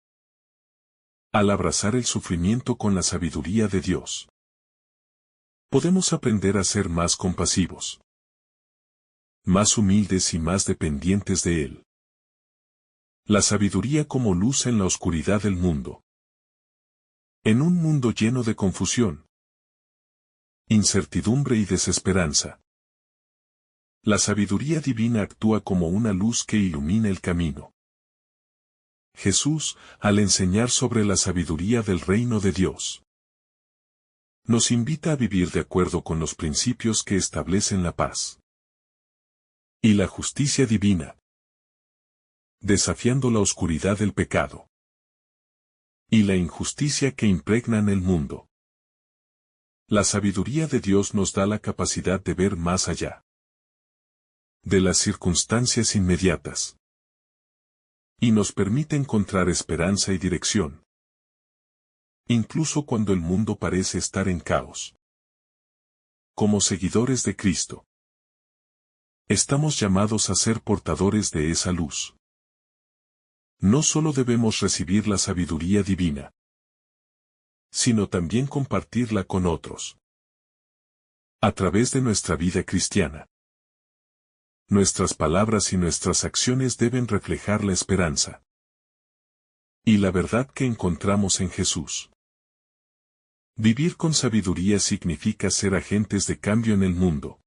Speaker 1: Al abrazar el sufrimiento con la sabiduría de Dios, podemos aprender a ser más compasivos, más humildes y más dependientes de Él. La sabiduría como luz en la oscuridad del mundo. En un mundo lleno de confusión, incertidumbre y desesperanza, la sabiduría divina actúa como una luz que ilumina el camino. Jesús, al enseñar sobre la sabiduría del reino de Dios, nos invita a vivir de acuerdo con los principios que establecen la paz y la justicia divina, desafiando la oscuridad del pecado y la injusticia que impregnan el mundo. La sabiduría de Dios nos da la capacidad de ver más allá de las circunstancias inmediatas y nos permite encontrar esperanza y dirección, incluso cuando el mundo parece estar en caos. Como seguidores de Cristo, estamos llamados a ser portadores de esa luz. No solo debemos recibir la sabiduría divina, sino también compartirla con otros. A través de nuestra vida cristiana, nuestras palabras y nuestras acciones deben reflejar la esperanza y la verdad que encontramos en Jesús. Vivir con sabiduría significa ser agentes de cambio en el mundo,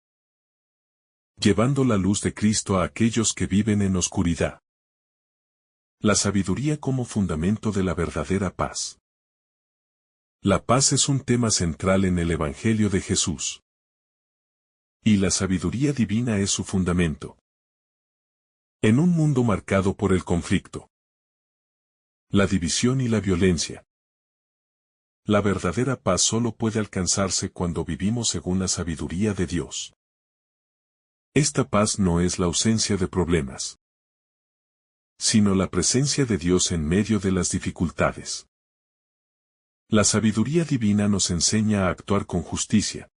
Speaker 1: llevando la luz de Cristo a aquellos que viven en oscuridad. La sabiduría como fundamento de la verdadera paz. La paz es un tema central en el Evangelio de Jesús, y la sabiduría divina es su fundamento. En un mundo marcado por el conflicto, la división y la violencia, la verdadera paz solo puede alcanzarse cuando vivimos según la sabiduría de Dios. Esta paz no es la ausencia de problemas, sino la presencia de Dios en medio de las dificultades. La sabiduría divina nos enseña a actuar con justicia,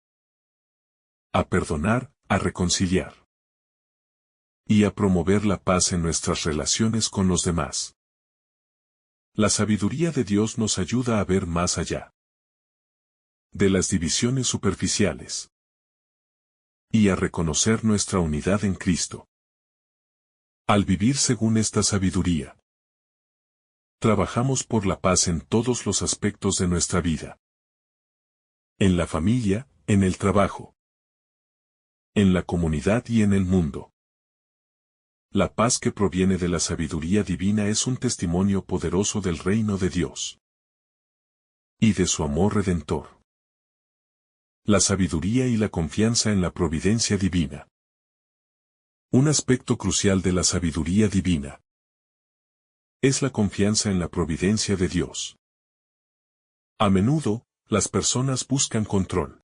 Speaker 1: a perdonar, a reconciliar y a promover la paz en nuestras relaciones con los demás. La sabiduría de Dios nos ayuda a ver más allá de las divisiones superficiales y a reconocer nuestra unidad en Cristo. Al vivir según esta sabiduría, trabajamos por la paz en todos los aspectos de nuestra vida. En la familia, en el trabajo, en la comunidad y en el mundo. La paz que proviene de la sabiduría divina es un testimonio poderoso del reino de Dios y de su amor redentor. La sabiduría y la confianza en la providencia divina. Un aspecto crucial de la sabiduría divina es la confianza en la providencia de Dios. A menudo, las personas buscan control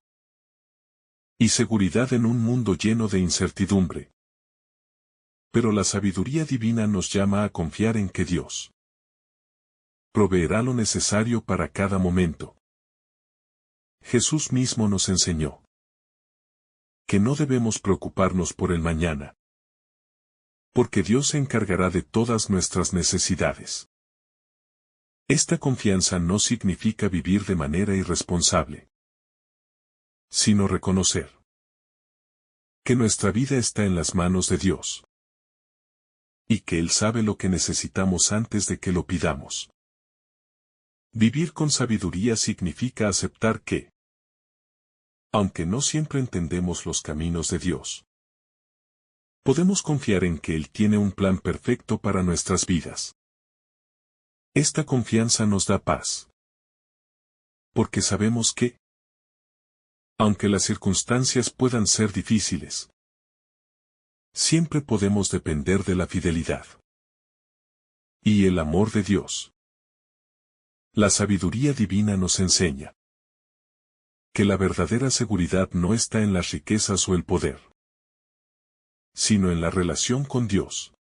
Speaker 1: y seguridad en un mundo lleno de incertidumbre. Pero la sabiduría divina nos llama a confiar en que Dios proveerá lo necesario para cada momento. Jesús mismo nos enseñó que no debemos preocuparnos por el mañana, porque Dios se encargará de todas nuestras necesidades. Esta confianza no significa vivir de manera irresponsable, sino reconocer que nuestra vida está en las manos de Dios y que Él sabe lo que necesitamos antes de que lo pidamos. Vivir con sabiduría significa aceptar que, aunque no siempre entendemos los caminos de Dios, podemos confiar en que Él tiene un plan perfecto para nuestras vidas. Esta confianza nos da paz, porque sabemos que, aunque las circunstancias puedan ser difíciles, siempre podemos depender de la fidelidad y el amor de Dios. La sabiduría divina nos enseña que la verdadera seguridad no está en las riquezas o el poder, sino en la relación con Dios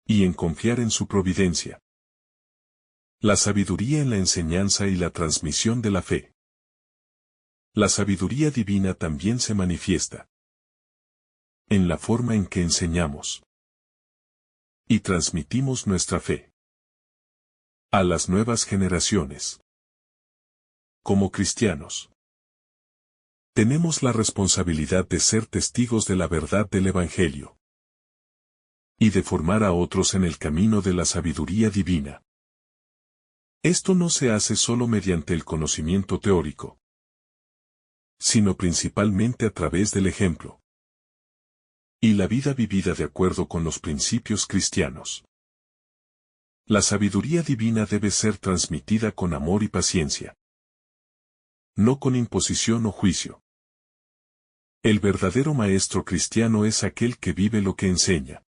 Speaker 1: y en confiar en su providencia. La sabiduría en la enseñanza y la transmisión de la fe. La sabiduría divina también se manifiesta en la forma en que enseñamos y transmitimos nuestra fe a las nuevas generaciones. Como cristianos, tenemos la responsabilidad de ser testigos de la verdad del Evangelio y de formar a otros en el camino de la sabiduría divina. Esto no se hace solo mediante el conocimiento teórico, sino principalmente a través del ejemplo y la vida vivida de acuerdo con los principios cristianos. La sabiduría divina debe ser transmitida con amor y paciencia, no con imposición o juicio. El verdadero maestro cristiano es aquel que vive lo que enseña,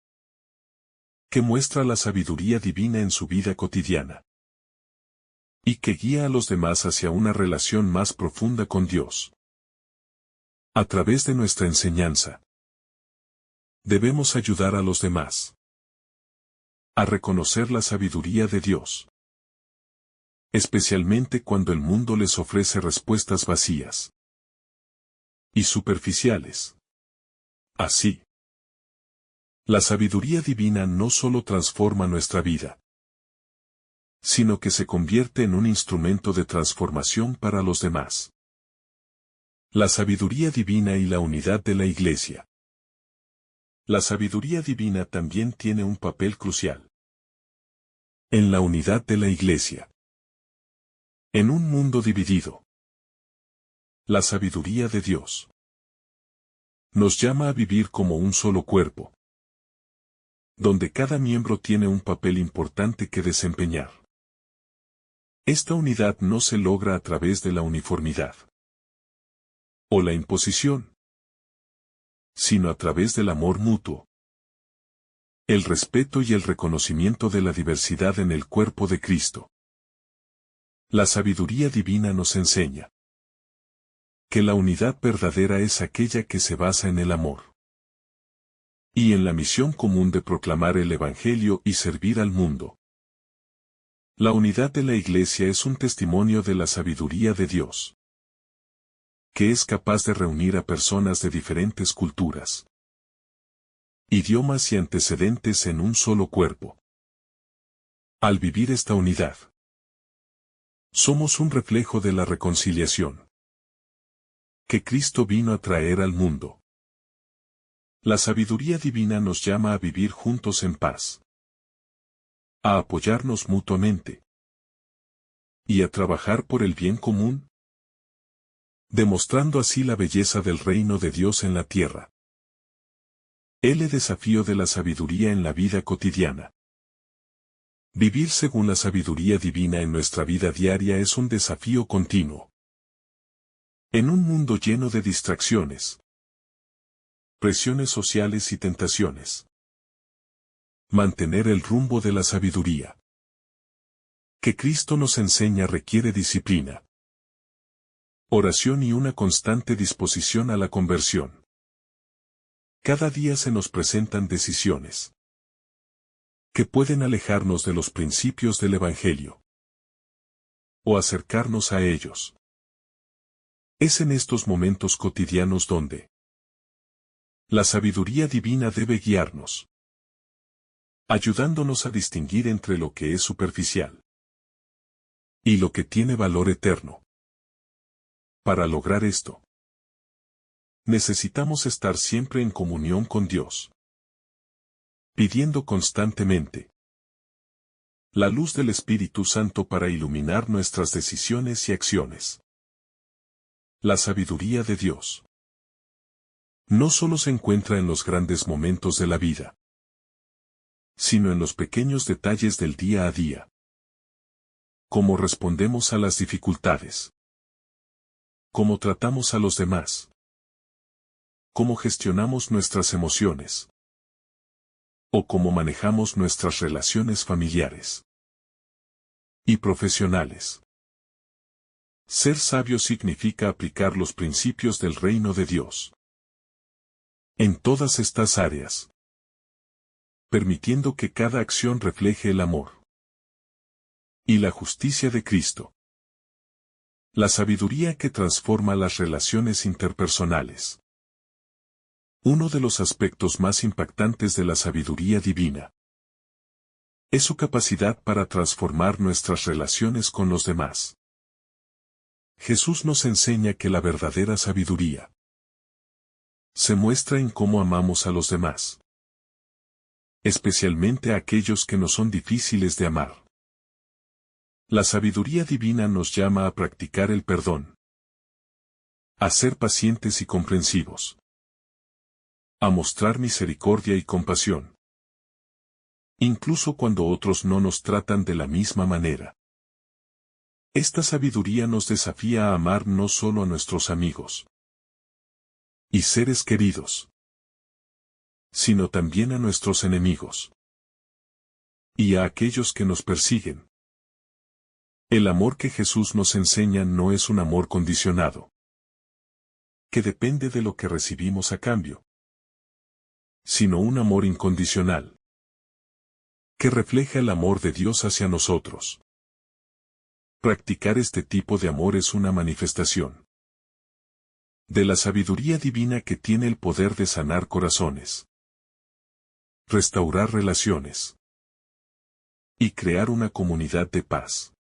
Speaker 1: que muestra la sabiduría divina en su vida cotidiana y que guía a los demás hacia una relación más profunda con Dios. A través de nuestra enseñanza, debemos ayudar a los demás a reconocer la sabiduría de Dios, especialmente cuando el mundo les ofrece respuestas vacías y superficiales. Así, la sabiduría divina no solo transforma nuestra vida, sino que se convierte en un instrumento de transformación para los demás. La sabiduría divina y la unidad de la Iglesia. La sabiduría divina también tiene un papel crucial en la unidad de la Iglesia. En un mundo dividido, la sabiduría de Dios nos llama a vivir como un solo cuerpo, donde cada miembro tiene un papel importante que desempeñar. Esta unidad no se logra a través de la uniformidad o la imposición, sino a través del amor mutuo, el respeto y el reconocimiento de la diversidad en el cuerpo de Cristo. La sabiduría divina nos enseña que la unidad verdadera es aquella que se basa en el amor y en la misión común de proclamar el Evangelio y servir al mundo. La unidad de la Iglesia es un testimonio de la sabiduría de Dios, que es capaz de reunir a personas de diferentes culturas, idiomas y antecedentes en un solo cuerpo. Al vivir esta unidad, somos un reflejo de la reconciliación que Cristo vino a traer al mundo. La sabiduría divina nos llama a vivir juntos en paz, a apoyarnos mutuamente y a trabajar por el bien común. demostrando así la belleza del reino de Dios en la tierra. El desafío de la sabiduría en la vida cotidiana. Vivir según la sabiduría divina en nuestra vida diaria es un desafío continuo. En un mundo lleno de distracciones, presiones sociales y tentaciones, mantener el rumbo de la sabiduría que Cristo nos enseña requiere disciplina, oración y una constante disposición a la conversión. Cada día se nos presentan decisiones que pueden alejarnos de los principios del Evangelio o acercarnos a ellos. Es en estos momentos cotidianos donde la sabiduría divina debe guiarnos, ayudándonos a distinguir entre lo que es superficial y lo que tiene valor eterno. Para lograr esto, necesitamos estar siempre en comunión con Dios, pidiendo constantemente la luz del Espíritu Santo para iluminar nuestras decisiones y acciones. La sabiduría de Dios no solo se encuentra en los grandes momentos de la vida, sino en los pequeños detalles del día a día. Cómo respondemos a las dificultades, cómo tratamos a los demás, cómo gestionamos nuestras emociones, o cómo manejamos nuestras relaciones familiares y profesionales. Ser sabio significa aplicar los principios del reino de Dios en todas estas áreas, permitiendo que cada acción refleje el amor y la justicia de Cristo. La sabiduría que transforma las relaciones interpersonales. Uno de los aspectos más impactantes de la sabiduría divina es su capacidad para transformar nuestras relaciones con los demás. Jesús nos enseña que la verdadera sabiduría se muestra en cómo amamos a los demás, especialmente a aquellos que nos son difíciles de amar. La sabiduría divina nos llama a practicar el perdón, a ser pacientes y comprensivos, a mostrar misericordia y compasión, incluso cuando otros no nos tratan de la misma manera. Esta sabiduría nos desafía a amar no solo a nuestros amigos y seres queridos, sino también a nuestros enemigos y a aquellos que nos persiguen. El amor que Jesús nos enseña no es un amor condicionado, que depende de lo que recibimos a cambio, sino un amor incondicional, que refleja el amor de Dios hacia nosotros. Practicar este tipo de amor es una manifestación de la sabiduría divina que tiene el poder de sanar corazones, restaurar relaciones y crear una comunidad de paz.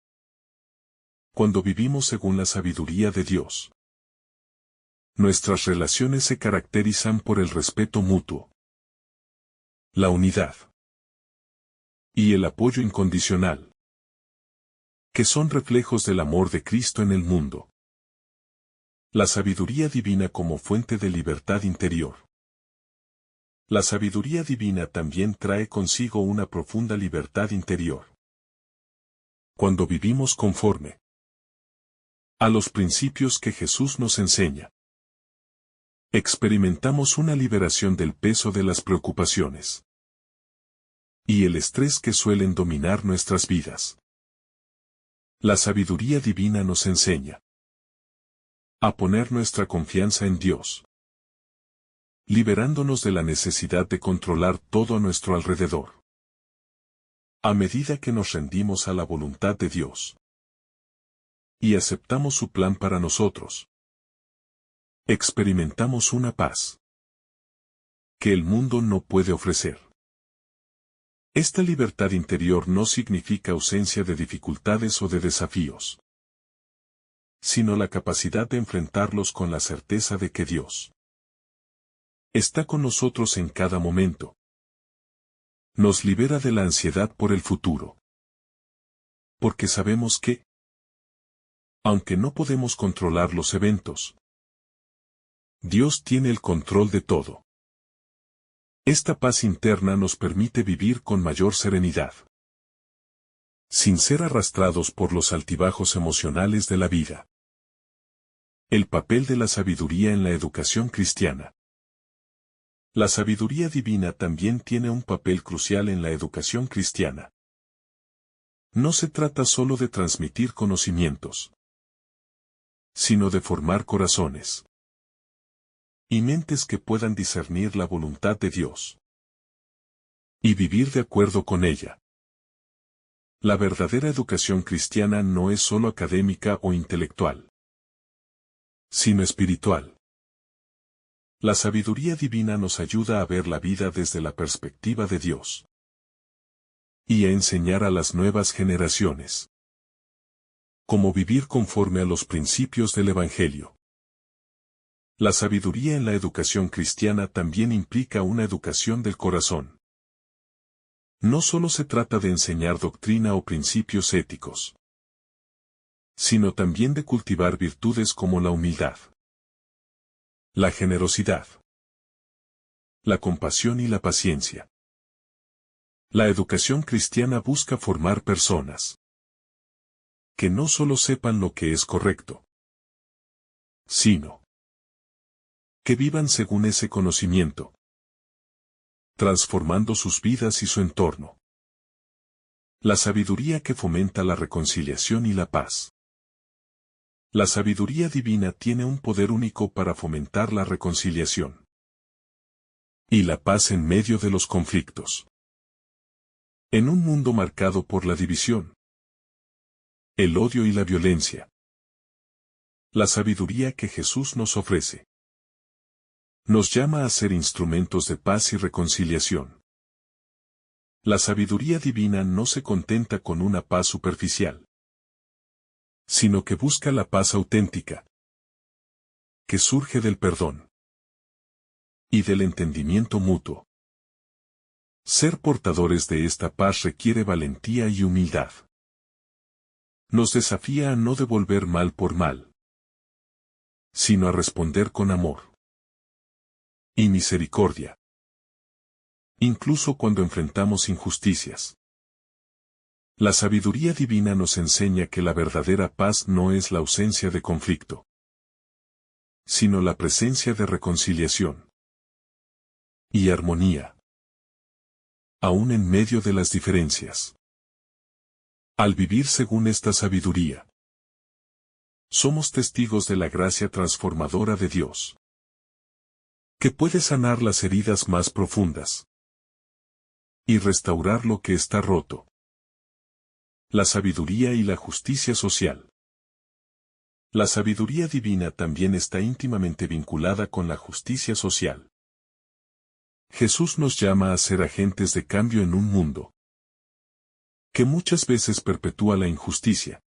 Speaker 1: Cuando vivimos según la sabiduría de Dios, nuestras relaciones se caracterizan por el respeto mutuo, la unidad y el apoyo incondicional, que son reflejos del amor de Cristo en el mundo. La sabiduría divina como fuente de libertad interior. La sabiduría divina también trae consigo una profunda libertad interior. Cuando vivimos conforme a los principios que Jesús nos enseña, experimentamos una liberación del peso de las preocupaciones y el estrés que suelen dominar nuestras vidas. La sabiduría divina nos enseña a poner nuestra confianza en Dios, liberándonos de la necesidad de controlar todo a nuestro alrededor. A medida que nos rendimos a la voluntad de Dios y aceptamos su plan para nosotros, experimentamos una paz que el mundo no puede ofrecer. Esta libertad interior no significa ausencia de dificultades o de desafíos, sino la capacidad de enfrentarlos con la certeza de que Dios está con nosotros en cada momento. Nos libera de la ansiedad por el futuro, porque sabemos que Aunque no podemos controlar los eventos, Dios tiene el control de todo. Esta paz interna nos permite vivir con mayor serenidad, sin ser arrastrados por los altibajos emocionales de la vida. El papel de la sabiduría en la educación cristiana. La sabiduría divina también tiene un papel crucial en la educación cristiana. No se trata solo de transmitir conocimientos, sino de formar corazones y mentes que puedan discernir la voluntad de Dios y vivir de acuerdo con ella. La verdadera educación cristiana no es solo académica o intelectual, sino espiritual. La sabiduría divina nos ayuda a ver la vida desde la perspectiva de Dios y a enseñar a las nuevas generaciones cómo vivir conforme a los principios del Evangelio. La sabiduría en la educación cristiana también implica una educación del corazón. No solo se trata de enseñar doctrina o principios éticos, sino también de cultivar virtudes como la humildad, la generosidad, la compasión y la paciencia. La educación cristiana busca formar personas que no solo sepan lo que es correcto, sino que vivan según ese conocimiento, transformando sus vidas y su entorno. La sabiduría que fomenta la reconciliación y la paz. La sabiduría divina tiene un poder único para fomentar la reconciliación y la paz en medio de los conflictos. En un mundo marcado por la división, el odio y la violencia, la sabiduría que Jesús nos ofrece nos llama a ser instrumentos de paz y reconciliación. La sabiduría divina no se contenta con una paz superficial, sino que busca la paz auténtica, que surge del perdón y del entendimiento mutuo. Ser portadores de esta paz requiere valentía y humildad. Nos desafía a no devolver mal por mal, sino a responder con amor y misericordia, incluso cuando enfrentamos injusticias. La sabiduría divina nos enseña que la verdadera paz no es la ausencia de conflicto, sino la presencia de reconciliación y armonía, aún en medio de las diferencias. Al vivir según esta sabiduría, somos testigos de la gracia transformadora de Dios, que puede sanar las heridas más profundas y restaurar lo que está roto. La sabiduría y la justicia social. La sabiduría divina también está íntimamente vinculada con la justicia social. Jesús nos llama a ser agentes de cambio en un mundo que muchas veces perpetúa la injusticia,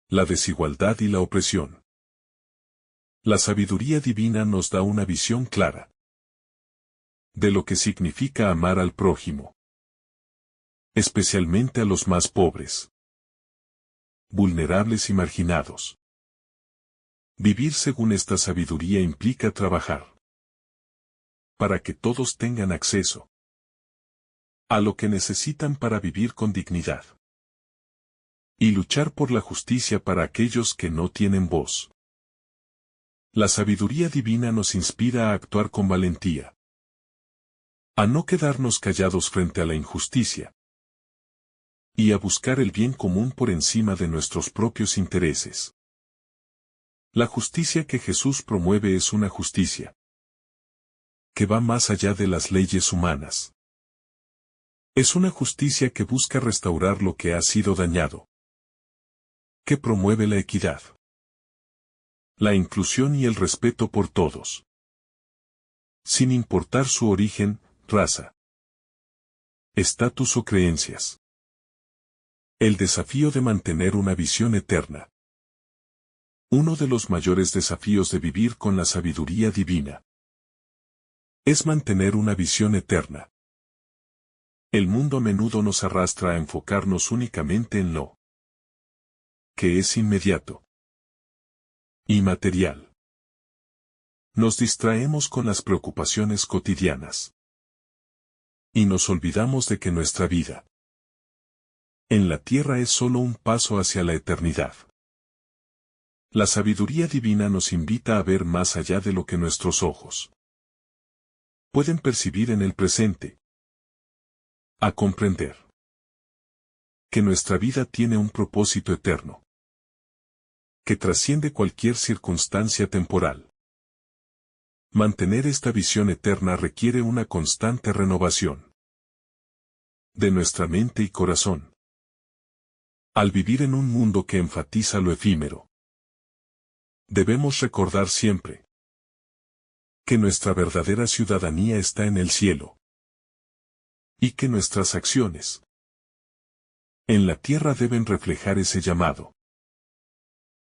Speaker 1: la desigualdad y la opresión. La sabiduría divina nos da una visión clara de lo que significa amar al prójimo, especialmente a los más pobres, vulnerables y marginados. Vivir según esta sabiduría implica trabajar para que todos tengan acceso a lo que necesitan para vivir con dignidad y luchar por la justicia para aquellos que no tienen voz. La sabiduría divina nos inspira a actuar con valentía, a no quedarnos callados frente a la injusticia y a buscar el bien común por encima de nuestros propios intereses. La justicia que Jesús promueve es una justicia que va más allá de las leyes humanas. Es una justicia que busca restaurar lo que ha sido dañado, que promueve la equidad, la inclusión y el respeto por todos, sin importar su origen, raza, estatus o creencias. El desafío de mantener una visión eterna. Uno de los mayores desafíos de vivir con la sabiduría divina es mantener una visión eterna. El mundo a menudo nos arrastra a enfocarnos únicamente en lo que es inmediato y material. Nos distraemos con las preocupaciones cotidianas y nos olvidamos de que nuestra vida en la tierra es solo un paso hacia la eternidad. La sabiduría divina nos invita a ver más allá de lo que nuestros ojos pueden percibir en el presente, a comprender que nuestra vida tiene un propósito eterno, que trasciende cualquier circunstancia temporal. Mantener esta visión eterna requiere una constante renovación de nuestra mente y corazón. Al vivir en un mundo que enfatiza lo efímero, debemos recordar siempre que nuestra verdadera ciudadanía está en el cielo y que nuestras acciones en la tierra deben reflejar ese llamado.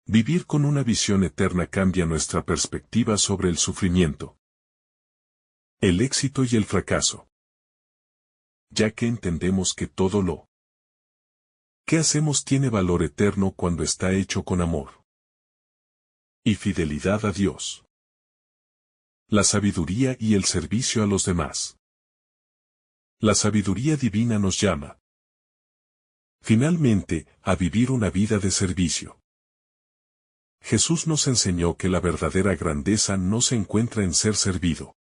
Speaker 1: Vivir con una visión eterna cambia nuestra perspectiva sobre el sufrimiento, el éxito y el fracaso, ya que entendemos que todo lo que hacemos tiene valor eterno cuando está hecho con amor y fidelidad a Dios, la sabiduría y el servicio a los demás. La sabiduría divina nos llama, finalmente, a vivir una vida de servicio. Jesús nos enseñó que la verdadera grandeza no se encuentra en ser servido,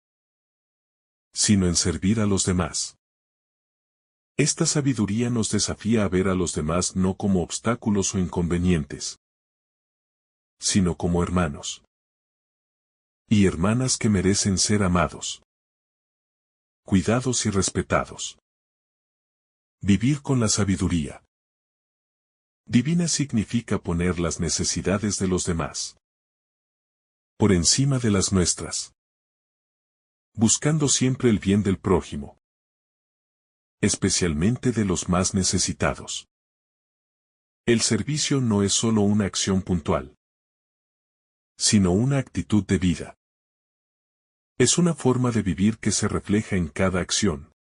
Speaker 1: sino en servir a los demás. Esta sabiduría nos desafía a ver a los demás no como obstáculos o inconvenientes, sino como hermanos y hermanas que merecen ser amados, cuidados y respetados. Vivir con la sabiduría divina significa poner las necesidades de los demás por encima de las nuestras, buscando siempre el bien del prójimo, especialmente de los más necesitados. El servicio no es solo una acción puntual, sino una actitud de vida. Es una forma de vivir que se refleja en cada acción,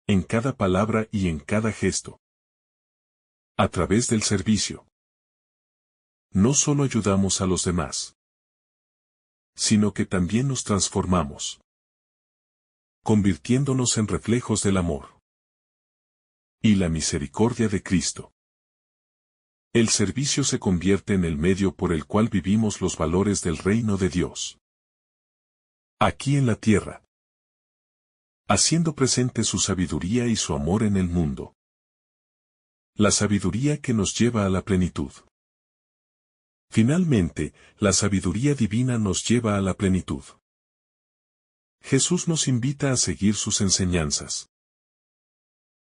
Speaker 1: en cada palabra y en cada gesto. A través del servicio, no solo ayudamos a los demás, sino que también nos transformamos, convirtiéndonos en reflejos del amor y la misericordia de Cristo. El servicio se convierte en el medio por el cual vivimos los valores del reino de Dios aquí en la tierra, haciendo presente su sabiduría y su amor en el mundo. La sabiduría que nos lleva a la plenitud. Finalmente, la sabiduría divina nos lleva a la plenitud. Jesús nos invita a seguir sus enseñanzas,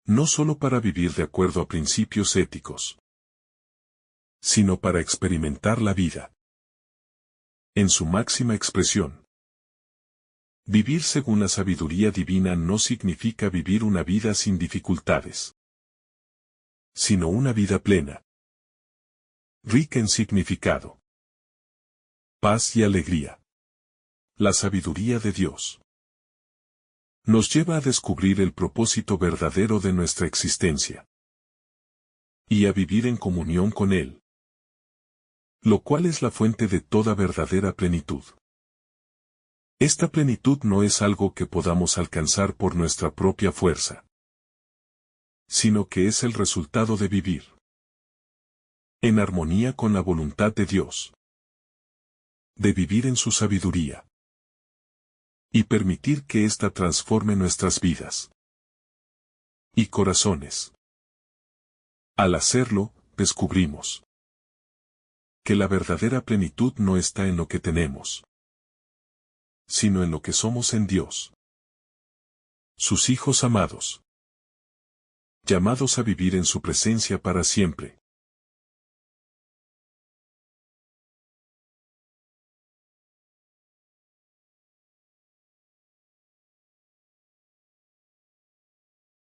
Speaker 1: no solo para vivir de acuerdo a principios éticos, sino para experimentar la vida en su máxima expresión. Vivir según la sabiduría divina no significa vivir una vida sin dificultades, sino una vida plena, rica en significado, paz y alegría. La sabiduría de Dios nos lleva a descubrir el propósito verdadero de nuestra existencia y a vivir en comunión con Él, lo cual es la fuente de toda verdadera plenitud. Esta plenitud no es algo que podamos alcanzar por nuestra propia fuerza, sino que es el resultado de vivir en armonía con la voluntad de Dios, de vivir en su sabiduría y permitir que ésta transforme nuestras vidas y corazones. Al hacerlo, descubrimos que la verdadera plenitud no está en lo que tenemos, sino en lo que somos en Dios, sus hijos amados, llamados a vivir en su presencia para siempre.